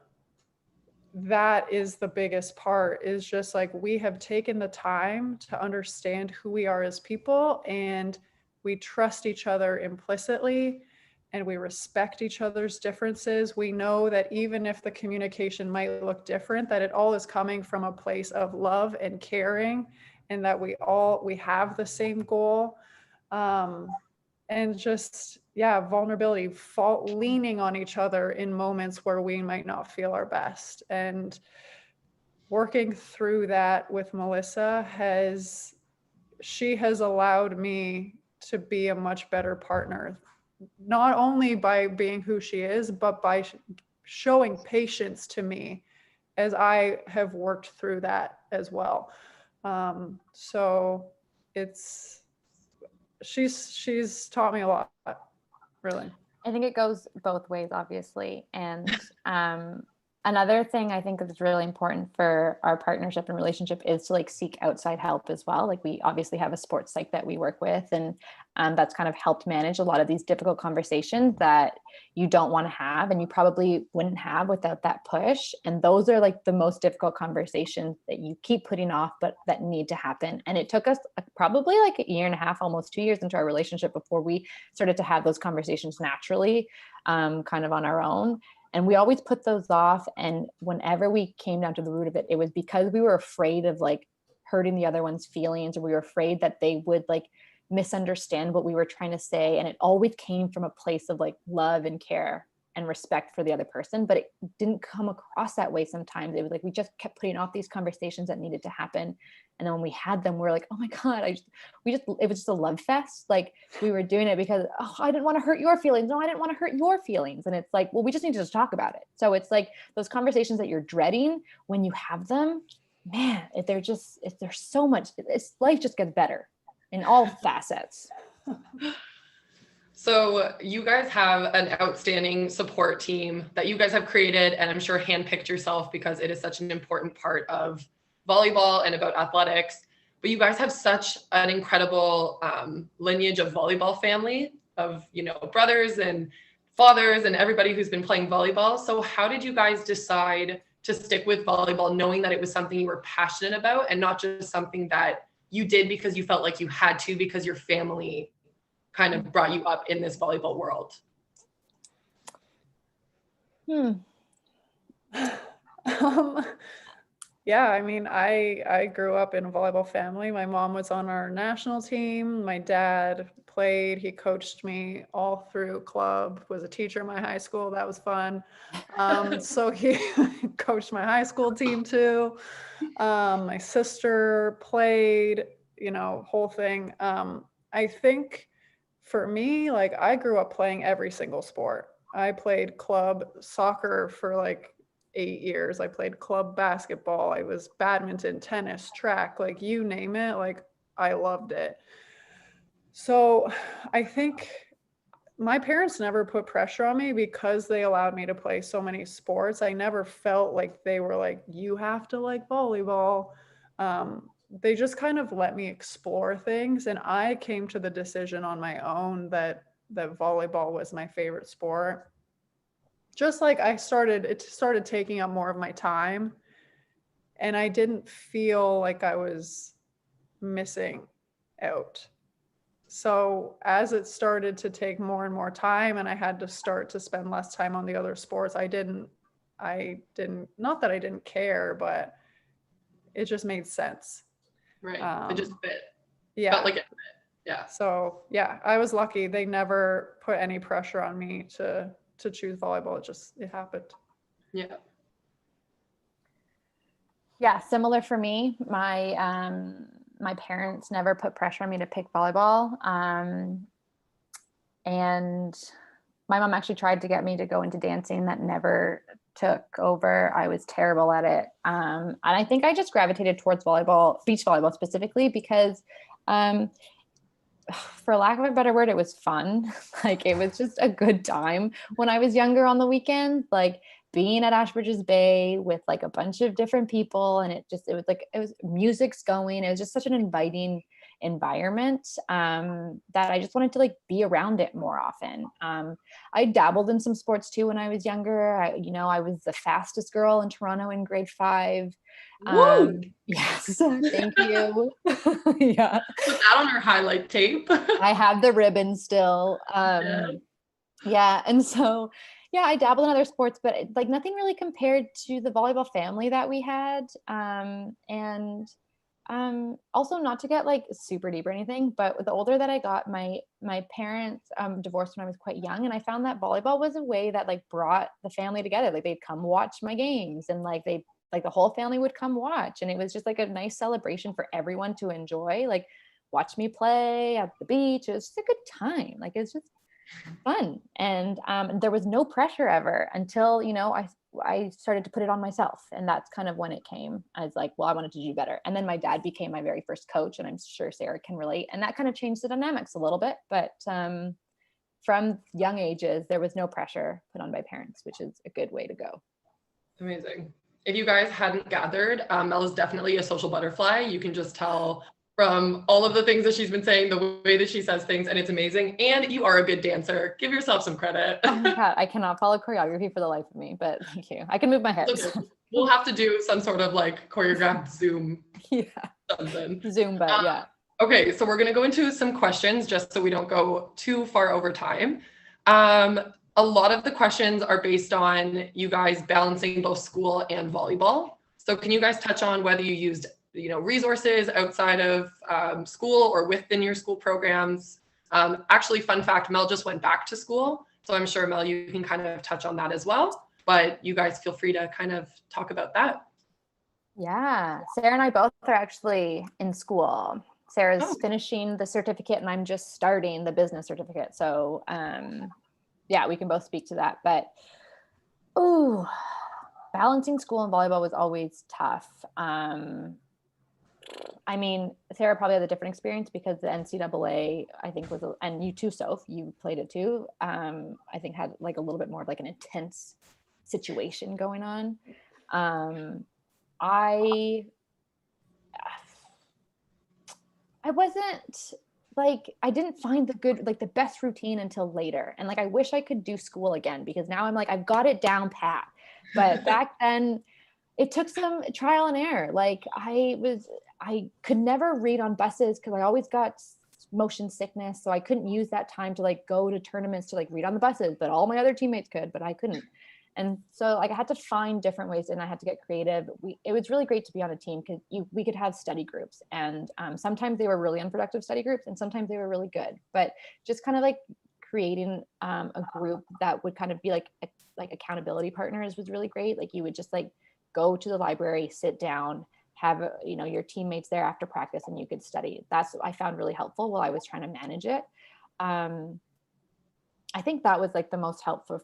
that is the biggest part, is just like we have taken the time to understand who we are as people, and we trust each other implicitly, and we respect each other's differences. We know that even if the communication might look different, that it all is coming from a place of love and caring, and that we have the same goal. And just, vulnerability, leaning on each other in moments where we might not feel our best. And working through that with Melissa has allowed me to be a much better partner, not only by being who she is, but by showing patience to me as I have worked through that as well. So she's taught me a lot, really. I think it goes both ways, obviously. And another thing I think is really important for our partnership and relationship is to like seek outside help as well. Like we obviously have a sports psych that we work with, and that's kind of helped manage a lot of these difficult conversations that you don't want to have and you probably wouldn't have without that push. And those are like the most difficult conversations that you keep putting off, but that need to happen. And it took us probably like a year and a half, almost 2 years into our relationship before we started to have those conversations naturally, kind of on our own. And we always put those off. And whenever we came down to the root of it, it was because we were afraid of like hurting the other one's feelings, or we were afraid that they would like misunderstand what we were trying to say. And it always came from a place of like love and care and respect for the other person, but it didn't come across that way sometimes. It was like we just kept putting off these conversations that needed to happen. And then when we had them, we were like, oh my God, it was just a love fest. Like we were doing it because, oh, I didn't want to hurt your feelings. No, I didn't want to hurt your feelings. And it's like, well, we just need to just talk about it. So it's like those conversations that you're dreading, when you have them, man, there's so much, life just gets better in all facets. So you guys have an outstanding support team that you guys have created, and I'm sure handpicked yourself because it is such an important part of volleyball and about athletics. But you guys have such an incredible lineage of volleyball family of, brothers and fathers and everybody who's been playing volleyball. So how did you guys decide to stick with volleyball, knowing that it was something you were passionate about and not just something that you did because you felt like you had to, because your family kind of brought you up in this volleyball world? Yeah, I mean, I grew up in a volleyball family. My mom was on our national team. My dad played. He coached me all through club, was a teacher in my high school. That was fun. So he coached my high school team too. My sister played, whole thing. I think for me, like I grew up playing every single sport. I played club soccer for like 8 years. I played club basketball. I was badminton, tennis, track, like you name it. Like I loved it. So I think my parents never put pressure on me because they allowed me to play so many sports. I never felt like they were like, you have to like volleyball. They just kind of let me explore things. And I came to the decision on my own that volleyball was my favorite sport. Just like it started taking up more of my time. And I didn't feel like I was missing out. So as it started to take more and more time and I had to start to spend less time on the other sports, I didn't, not that I didn't care, but it just made sense. Right. It just fit. Yeah. Felt like it fit. Yeah. So yeah, I was lucky. They never put any pressure on me to choose volleyball. It happened. Yeah. Yeah, similar for me. My parents never put pressure on me to pick volleyball. And my mom actually tried to get me to go into dancing. That never took over. I was terrible at it. And I think I just gravitated towards volleyball, beach volleyball specifically, because for lack of a better word, it was fun. Like it was just a good time when I was younger on the weekends, like being at Ashbridges Bay with like a bunch of different people. And it was music's going. It was just such an inviting environment that I just wanted to like be around it more often. I dabbled in some sports too when I was younger. I was the fastest girl in Toronto in grade 5. Yes, thank you. Yeah. Put that on our highlight tape. I have the ribbon still. Yeah. And so, yeah, I dabbled in other sports, but like nothing really compared to the volleyball family that we had. And also not to get like super deep or anything, but the older that I got, my parents divorced when I was quite young. And I found that volleyball was a way that like brought the family together. Like they'd come watch my games and like the whole family would come watch. And it was just like a nice celebration for everyone to enjoy, like watch me play at the beach. It was just a good time. Like it's just fun. And there was no pressure ever until, I started to put it on myself. And that's kind of when it came. I was like, well, I wanted to do better. And then my dad became my very first coach, and I'm sure Sarah can relate. And that kind of changed the dynamics a little bit. But from young ages, there was no pressure put on by parents, which is a good way to go. Amazing. If you guys hadn't gathered, Mel is definitely a social butterfly. You can just tell from all of the things that she's been saying, the way that she says things, and it's amazing. And you are a good dancer. Give yourself some credit. Oh my God, I cannot follow choreography for the life of me, but thank you. I can move my hips. Okay. We'll have to do some sort of like choreographed Zoom. Yeah. Something. Zoom, but yeah. Okay, so we're going to go into some questions just so we don't go too far over time. A lot of the questions are based on you guys balancing both school and volleyball. So can you guys touch on whether you used resources outside of school or within your school programs? Actually, fun fact, Mel just went back to school. So I'm sure, Mel, you can kind of touch on that as well. But you guys feel free to kind of talk about that. Yeah, Sarah and I both are actually in school. Sarah's finishing the certificate and I'm just starting the business certificate. So yeah, we can both speak to that. But balancing school and volleyball was always tough. I mean, Sarah probably had a different experience because the NCAA, I think and you too, Soph, you played it too. I think had like a little bit more of like an intense situation going on. I wasn't like, I didn't find the best routine until later. And like, I wish I could do school again because now I'm like, I've got it down pat. But back then it took some trial and error. Like I could never read on buses because I always got motion sickness. So I couldn't use that time to like go to tournaments to like read on the buses, but all my other teammates could, but I couldn't. And so like I had to find different ways and I had to get creative. It was really great to be on a team because we could have study groups and sometimes they were really unproductive study groups and sometimes they were really good, but just kind of like creating a group that would kind of be like accountability partners was really great. Like you would just like go to the library, sit down, have your teammates there after practice and you could study. That's what I found really helpful while I was trying to manage it. I think that was like the most helpful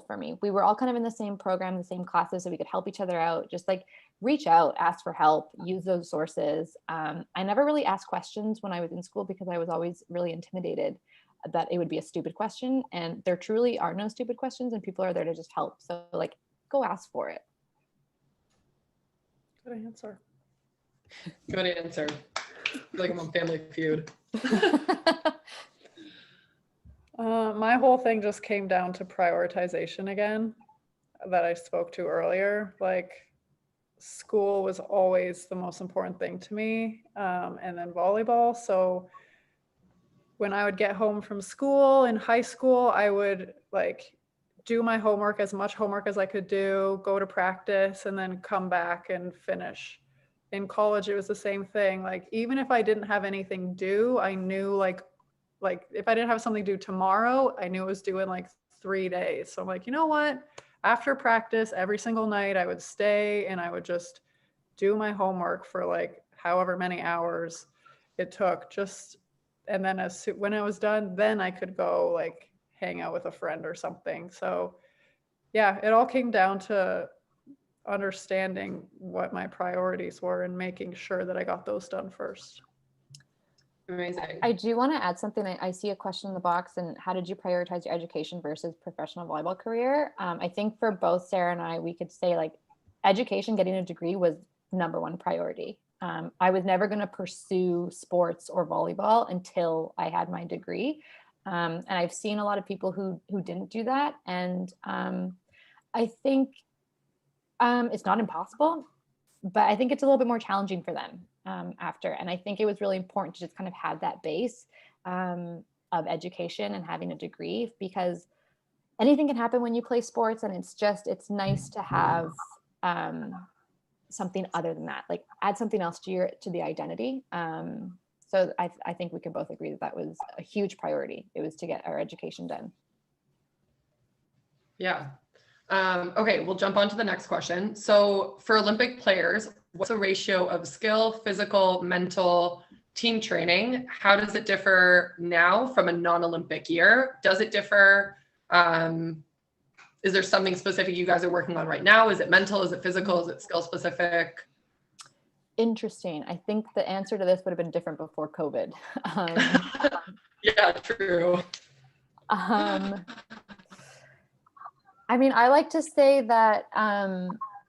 for me. We were all kind of in the same program, the same classes, so we could help each other out, just like reach out, ask for help, use those sources. I never really asked questions when I was in school because I was always really intimidated. that it would be a stupid question, and there truly are no stupid questions, and people are there to just help. So like, go ask for it. Good answer. Good answer. I feel like I'm on Family Feud. My whole thing just came down to prioritization again, that I spoke to earlier. Like, school was always the most important thing to me, and then volleyball. So when I would get home from school in high school, I would like do my homework, as much homework as I could do, go to practice, and then come back and finish. In college, it was the same thing. Like, even if I didn't have anything due, I knew like if I didn't have something due tomorrow, I knew it was due in like 3 days. So I'm like, you know what? After practice, every single night, I would stay and I would just do my homework for like however many hours it took. Just, and then when I was done, then I could go like hang out with a friend or something. So yeah, it all came down to understanding what my priorities were and making sure that I got those done first. Amazing. I do want to add something. I see a question in the box, and how did you prioritize your education versus professional volleyball career? I think for both Sarah and I, we could say like education, getting a degree was number one priority. I was never going to pursue sports or volleyball until I had my degree. And I've seen a lot of people who didn't do that. And I think it's not impossible, but I think it's a little bit more challenging for them after. And I think it was really important to just kind of have that base of education and having a degree, because anything can happen when you play sports. And it's nice to have something other than that, like add something else to the identity. So I think we can both agree that was a huge priority. It was to get our education done. Yeah. Okay, we'll jump on to the next question. So for Olympic players, what's the ratio of skill, physical, mental, team training? How does it differ now from a non-Olympic year? Does it differ? Is there something specific you guys are working on right now? Is it mental? Is it physical? Is it skill specific? Interesting. I think the answer to this would have been different before COVID. Yeah, true. I mean, I like to say that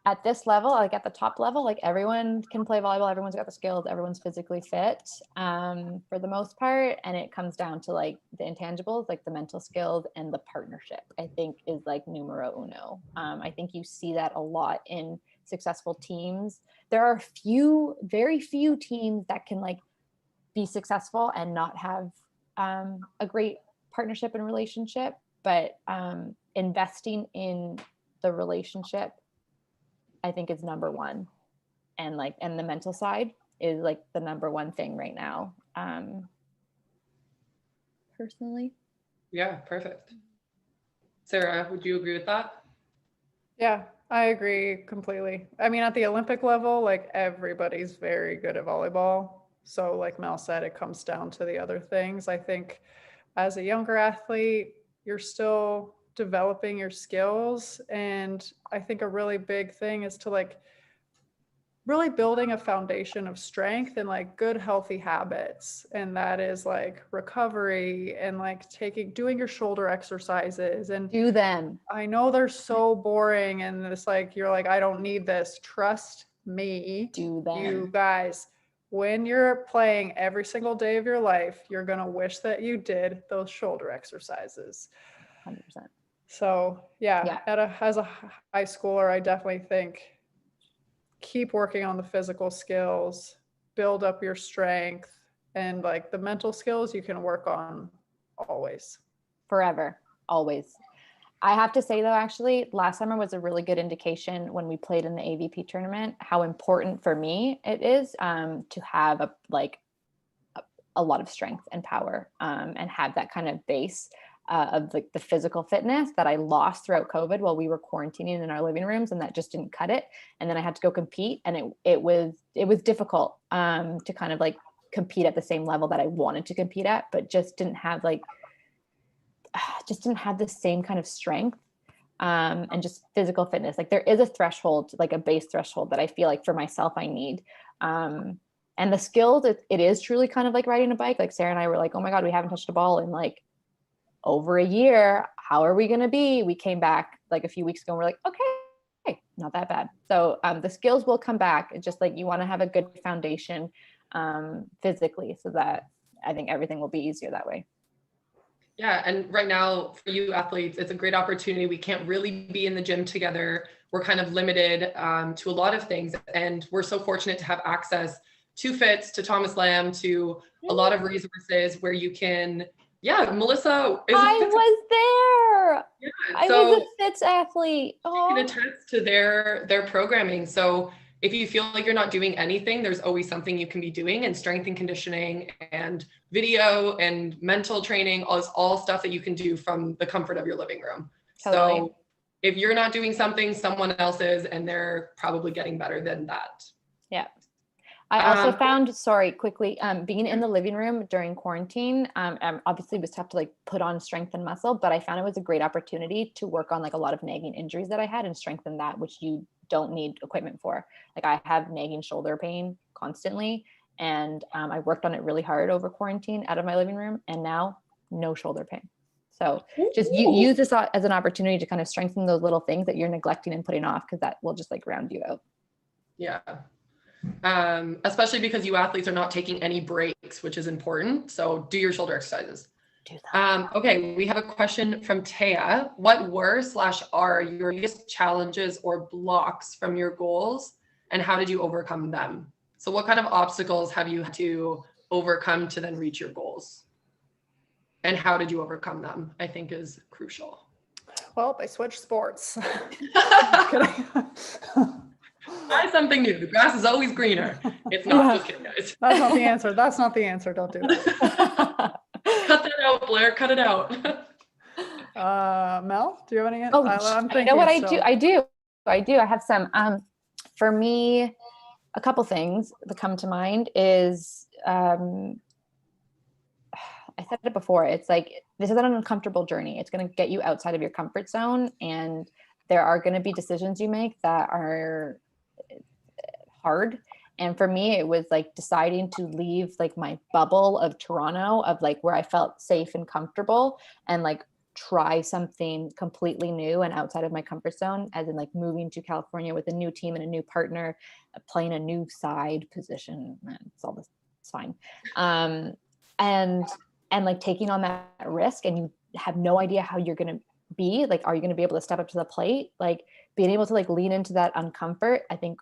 at this level, like at the top level, like everyone can play volleyball, everyone's got the skills, everyone's physically fit for the most part. And it comes down to like the intangibles, like the mental skills and the partnership, I think is like numero uno. I think you see that a lot in successful teams. There are very few teams that can like be successful and not have a great partnership and relationship, but investing in the relationship, I think, is number one. And the mental side is like the number one thing right now. Personally. Yeah, perfect. Sarah, would you agree with that? Yeah, I agree completely. I mean, at the Olympic level, like everybody's very good at volleyball. So like Mel said, it comes down to the other things. I think as a younger athlete, you're still developing your skills. And I think a really big thing is to like really building a foundation of strength and like good, healthy habits. And that is like recovery and like doing your shoulder exercises and do them. I know they're so boring and it's like, you're like, I don't need this. Trust me. Do them. You guys, when you're playing every single day of your life, you're going to wish that you did those shoulder exercises. 100%. So yeah. As a high schooler, I definitely think keep working on the physical skills, build up your strength, and like the mental skills you can work on always. Forever, always. I have to say though, actually, last summer was a really good indication when we played in the AVP tournament, how important for me it is to have a lot of strength and power and have that kind of base of like the physical fitness that I lost throughout COVID while we were quarantining in our living rooms, and that just didn't cut it. And then I had to go compete, and it was difficult to kind of like compete at the same level that I wanted to compete at, but just didn't have the same kind of strength and just physical fitness. Like there is a threshold, like a base threshold that I feel like for myself I need. And the skills, it is truly kind of like riding a bike. Like Sarah and I were like, oh my God, we haven't touched a ball in like over a year, how are we going to be? We came back like a few weeks ago and we're like, okay, not that bad. So the skills will come back. It's just like you want to have a good foundation physically, so that I think everything will be easier that way. Yeah, and right now for you athletes, it's a great opportunity. We can't really be in the gym together. We're kind of limited to a lot of things, and we're so fortunate to have access to Fits, to Thomas Lamb, to a lot of resources where you can. Yeah, Melissa is. I was there. Yeah, I was a Fits athlete. You can attest to their programming. So if you feel like you're not doing anything, there's always something you can be doing, and strength and conditioning and video and mental training is all stuff that you can do from the comfort of your living room. Totally. So if you're not doing something, someone else is, and they're probably getting better than that. Yeah. I also found, sorry, quickly, being in the living room during quarantine, obviously it was tough to like put on strength and muscle, but I found it was a great opportunity to work on like a lot of nagging injuries that I had and strengthen that, which you don't need equipment for. Like I have nagging shoulder pain constantly, and I worked on it really hard over quarantine out of my living room, and now no shoulder pain. So just use this as an opportunity to kind of strengthen those little things that you're neglecting and putting off, because that will just like round you out. Yeah. Especially because you athletes are not taking any breaks, which is important. So do your shoulder exercises. Do that. Okay, we have a question from Taya. What were/are your biggest challenges or blocks from your goals, and how did you overcome them? So what kind of obstacles have you had to overcome to then reach your goals? And how did you overcome them, I think is crucial. Well, I switched sports. Try something new. The grass is always greener. It's not. Just kidding, guys. That's not the answer. That's not the answer. Don't do that. Cut that out, Blair. Cut it out. Mel, do you have any? Oh, you know what I do? I have some. For me, a couple things that come to mind is, I said it before, it's like, this is an uncomfortable journey. It's going to get you outside of your comfort zone, and there are going to be decisions you make that are hard. And for me, it was like deciding to leave like my bubble of Toronto, of like where I felt safe and comfortable, and like try something completely new and outside of my comfort zone, as in like moving to California with a new team and a new partner, playing a new side position. It's all this, it's fine. And like taking on that risk, and you have no idea how you're going to be, like, are you going to be able to step up to the plate? Like being able to like lean into that uncomfort, I think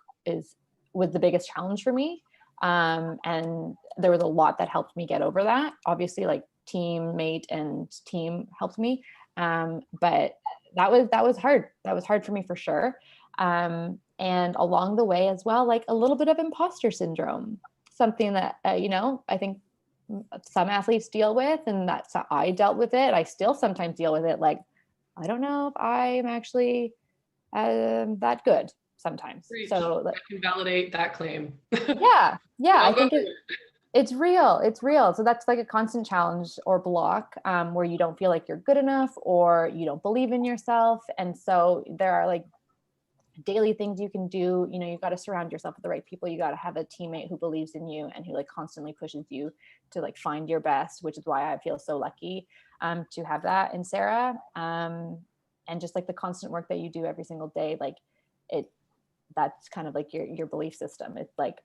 was the biggest challenge for me. And there was a lot that helped me get over that. Obviously, like teammate and team helped me. But that was hard. That was hard for me for sure. And along the way as well, like a little bit of imposter syndrome, something that, I think some athletes deal with, and that's how I dealt with it. I still sometimes deal with it. Like, I don't know if I'm actually that good sometimes. Preach. So I can validate that claim. yeah. I think it's real. So that's like a constant challenge or block, where you don't feel like you're good enough, or you don't believe in yourself. And so there are like daily things you can do. You've got to surround yourself with the right people. You got to have a teammate who believes in you and who like constantly pushes you to like find your best, which is why I feel so lucky to have that in Sarah. And just like the constant work that you do every single day, like that's kind of like your belief system. It's like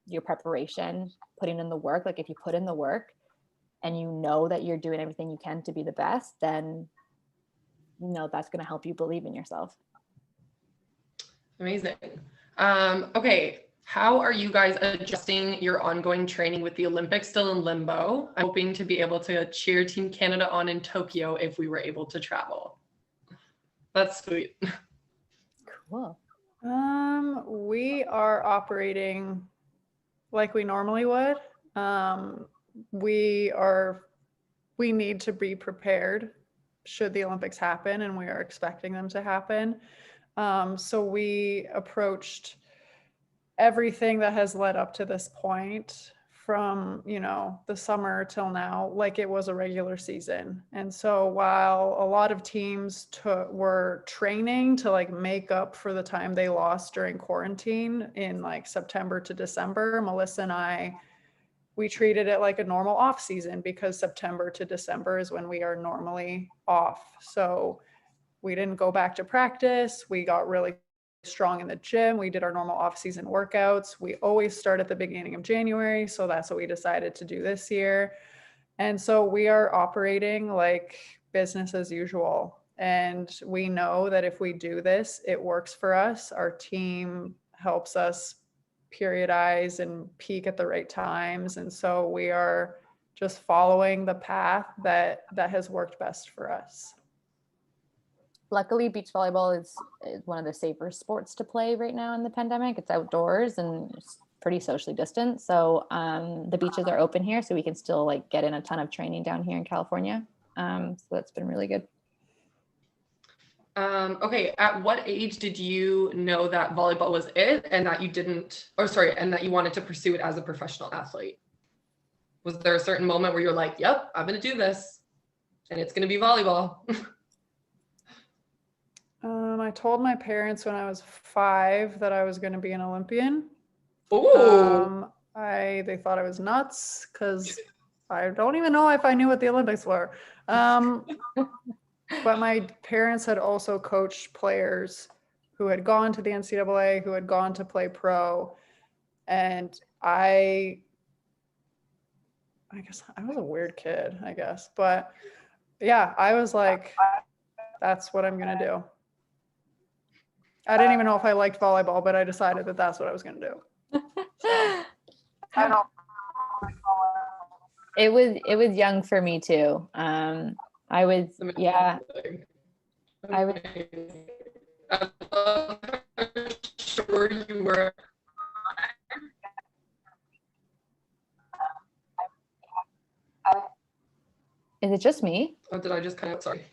your preparation, putting in the work. Like if you put in the work and you know that you're doing everything you can to be the best, then that's going to help you believe in yourself. Amazing. Okay. How are you guys adjusting your ongoing training with the Olympics still in limbo? I'm hoping to be able to cheer Team Canada on in Tokyo if we were able to travel. That's sweet. Cool. We are operating like we normally would. We need to be prepared should the Olympics happen, and we are expecting them to happen. So we approached everything that has led up to this point, from, the summer till now, like it was a regular season. And so while a lot of teams were training to like make up for the time they lost during quarantine in like September to December, Melissa and I we treated it like a normal off season because September to December is when we are normally off. So we didn't go back to practice. We got really strong in the gym. We did our normal off-season workouts. We always start at the beginning of January. So that's what we decided to do this year. And so we are operating like business as usual. And we know that if we do this, it works for us. Our team helps us periodize and peak at the right times. And so we are just following the path that has worked best for us. Luckily, beach volleyball is one of the safer sports to play right now in the pandemic. It's outdoors and it's pretty socially distant. So the beaches are open here, so we can still like get in a ton of training down here in California. So that's been really good. Okay, at what age did you know that volleyball was it and that you didn't, or sorry, and that you wanted to pursue it as a professional athlete? Was there a certain moment where you were like, yep, I'm going to do this and it's going to be volleyball? I told my parents when I was 5 that I was going to be an Olympian. Ooh. They thought I was nuts because I don't even know if I knew what the Olympics were. But my parents had also coached players who had gone to the NCAA, who had gone to play pro. And I guess I was a weird kid, I guess. But yeah, I was like, that's what I'm going to do. I didn't even know if I liked volleyball, but I decided that that's what I was going to do. So, it was young for me too. I was sure you were. Is it just me? Oh, did I just cut out? Sorry.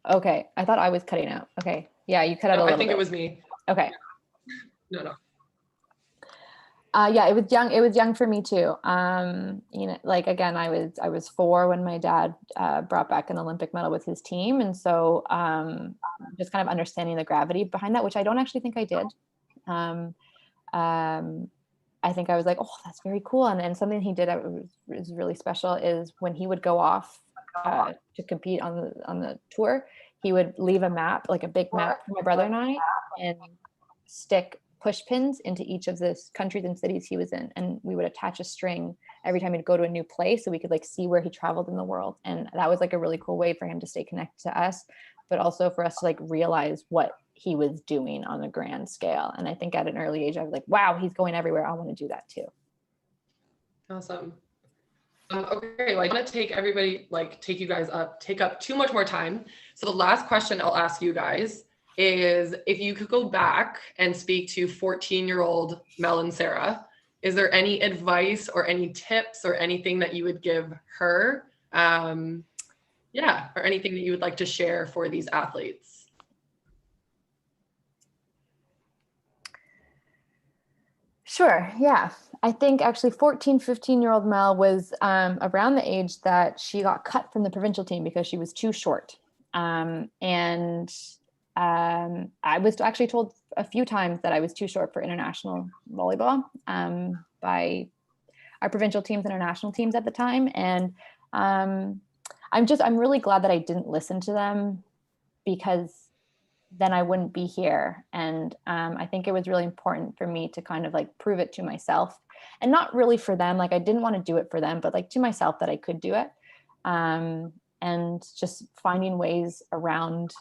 Okay, I thought I was cutting out. Okay, yeah, you cut out a little I think bit. it was me. Okay. No. Yeah, it was young. It was young for me too. You know, like again, I was 4 when my dad brought back an Olympic medal with his team, and so just kind of understanding the gravity behind that, which I don't actually think I did. I think I was like, oh, that's very cool. And something he did that was really special is when he would go off to compete on the tour, he would leave a map, like a big map for my brother and I, and stick push pins into each of the countries and cities he was in. And we would attach a string every time he'd go to a new place so we could like see where he traveled in the world. And that was like a really cool way for him to stay connected to us, but also for us to like realize what he was doing on a grand scale. And I think at an early age, I was like, wow, he's going everywhere. I want to do that too. Awesome. Okay, well, I want to take everybody, take up too much more time. So the last question I'll ask you guys is, if you could go back and speak to 14-year-old Mel and Sarah, is there any advice or any tips or anything that you would give her? Or anything that you would like to share for these athletes? Sure. Yeah. I think actually 14, 15-year-old Mel was around the age that she got cut from the provincial team because she was too short. I was actually told a few times that I was too short for international volleyball by our provincial teams, international teams at the time. And I'm really glad that I didn't listen to them, because then I wouldn't be here. And I think it was really important for me to kind of like prove it to myself, and not really for them. Like I didn't want to do it for them, but like to myself that I could do it. And just finding ways around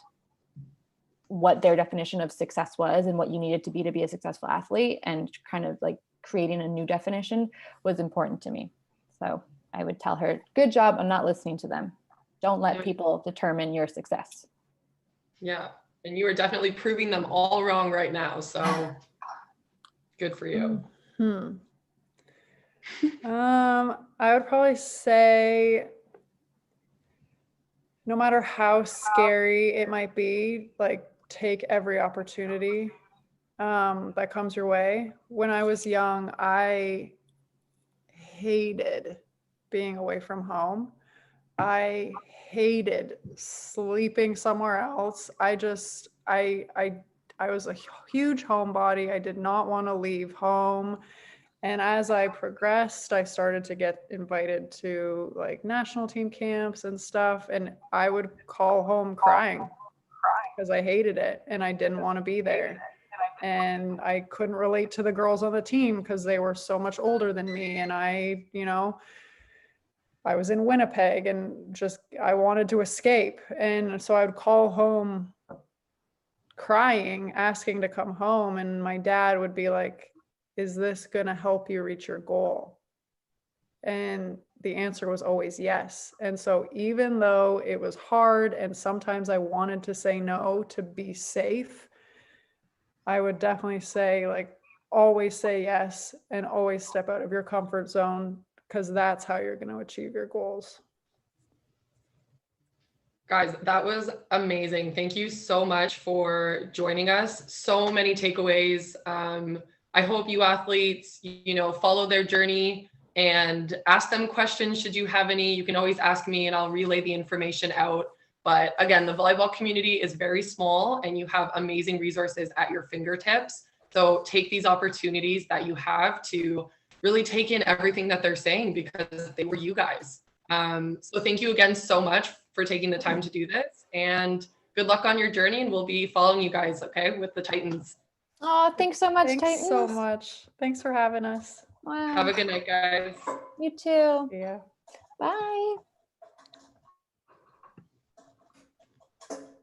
what their definition of success was and what you needed to be a successful athlete, and kind of like creating a new definition was important to me. So I would tell her, good job on not listening to them. Don't let people determine your success. Yeah. And you are definitely proving them all wrong right now. So good for you. I would probably say, no matter how scary it might be, like take every opportunity that comes your way. When I was young, I hated being away from home. I hated sleeping somewhere else. I was a huge homebody. I did not want to leave home. And as I progressed, I started to get invited to like national team camps and stuff. And I would call home crying because I hated it and I didn't want to be there. And I couldn't relate to the girls on the team because they were so much older than me. And I, I was in Winnipeg and just, I wanted to escape. And so I would call home crying, asking to come home. And my dad would be like, is this going to help you reach your goal? And the answer was always yes. And so even though it was hard and sometimes I wanted to say no to be safe, I would definitely say, like, always say yes and always step out of your comfort zone, because that's how you're going to achieve your goals. Guys, that was amazing. Thank you so much for joining us. So many takeaways. I hope you athletes, follow their journey and ask them questions. Should you have any, you can always ask me and I'll relay the information out. But again, the volleyball community is very small and you have amazing resources at your fingertips. So take these opportunities that you have to really take in everything that they're saying, because they were you guys. So thank you again so much for taking the time to do this, and good luck on your journey, and we'll be following you guys, okay, with the Titans. Oh, thanks so much, Thanks Titans. so much. Thanks for having us. Wow. Have a good night, guys. You too. Yeah. Bye.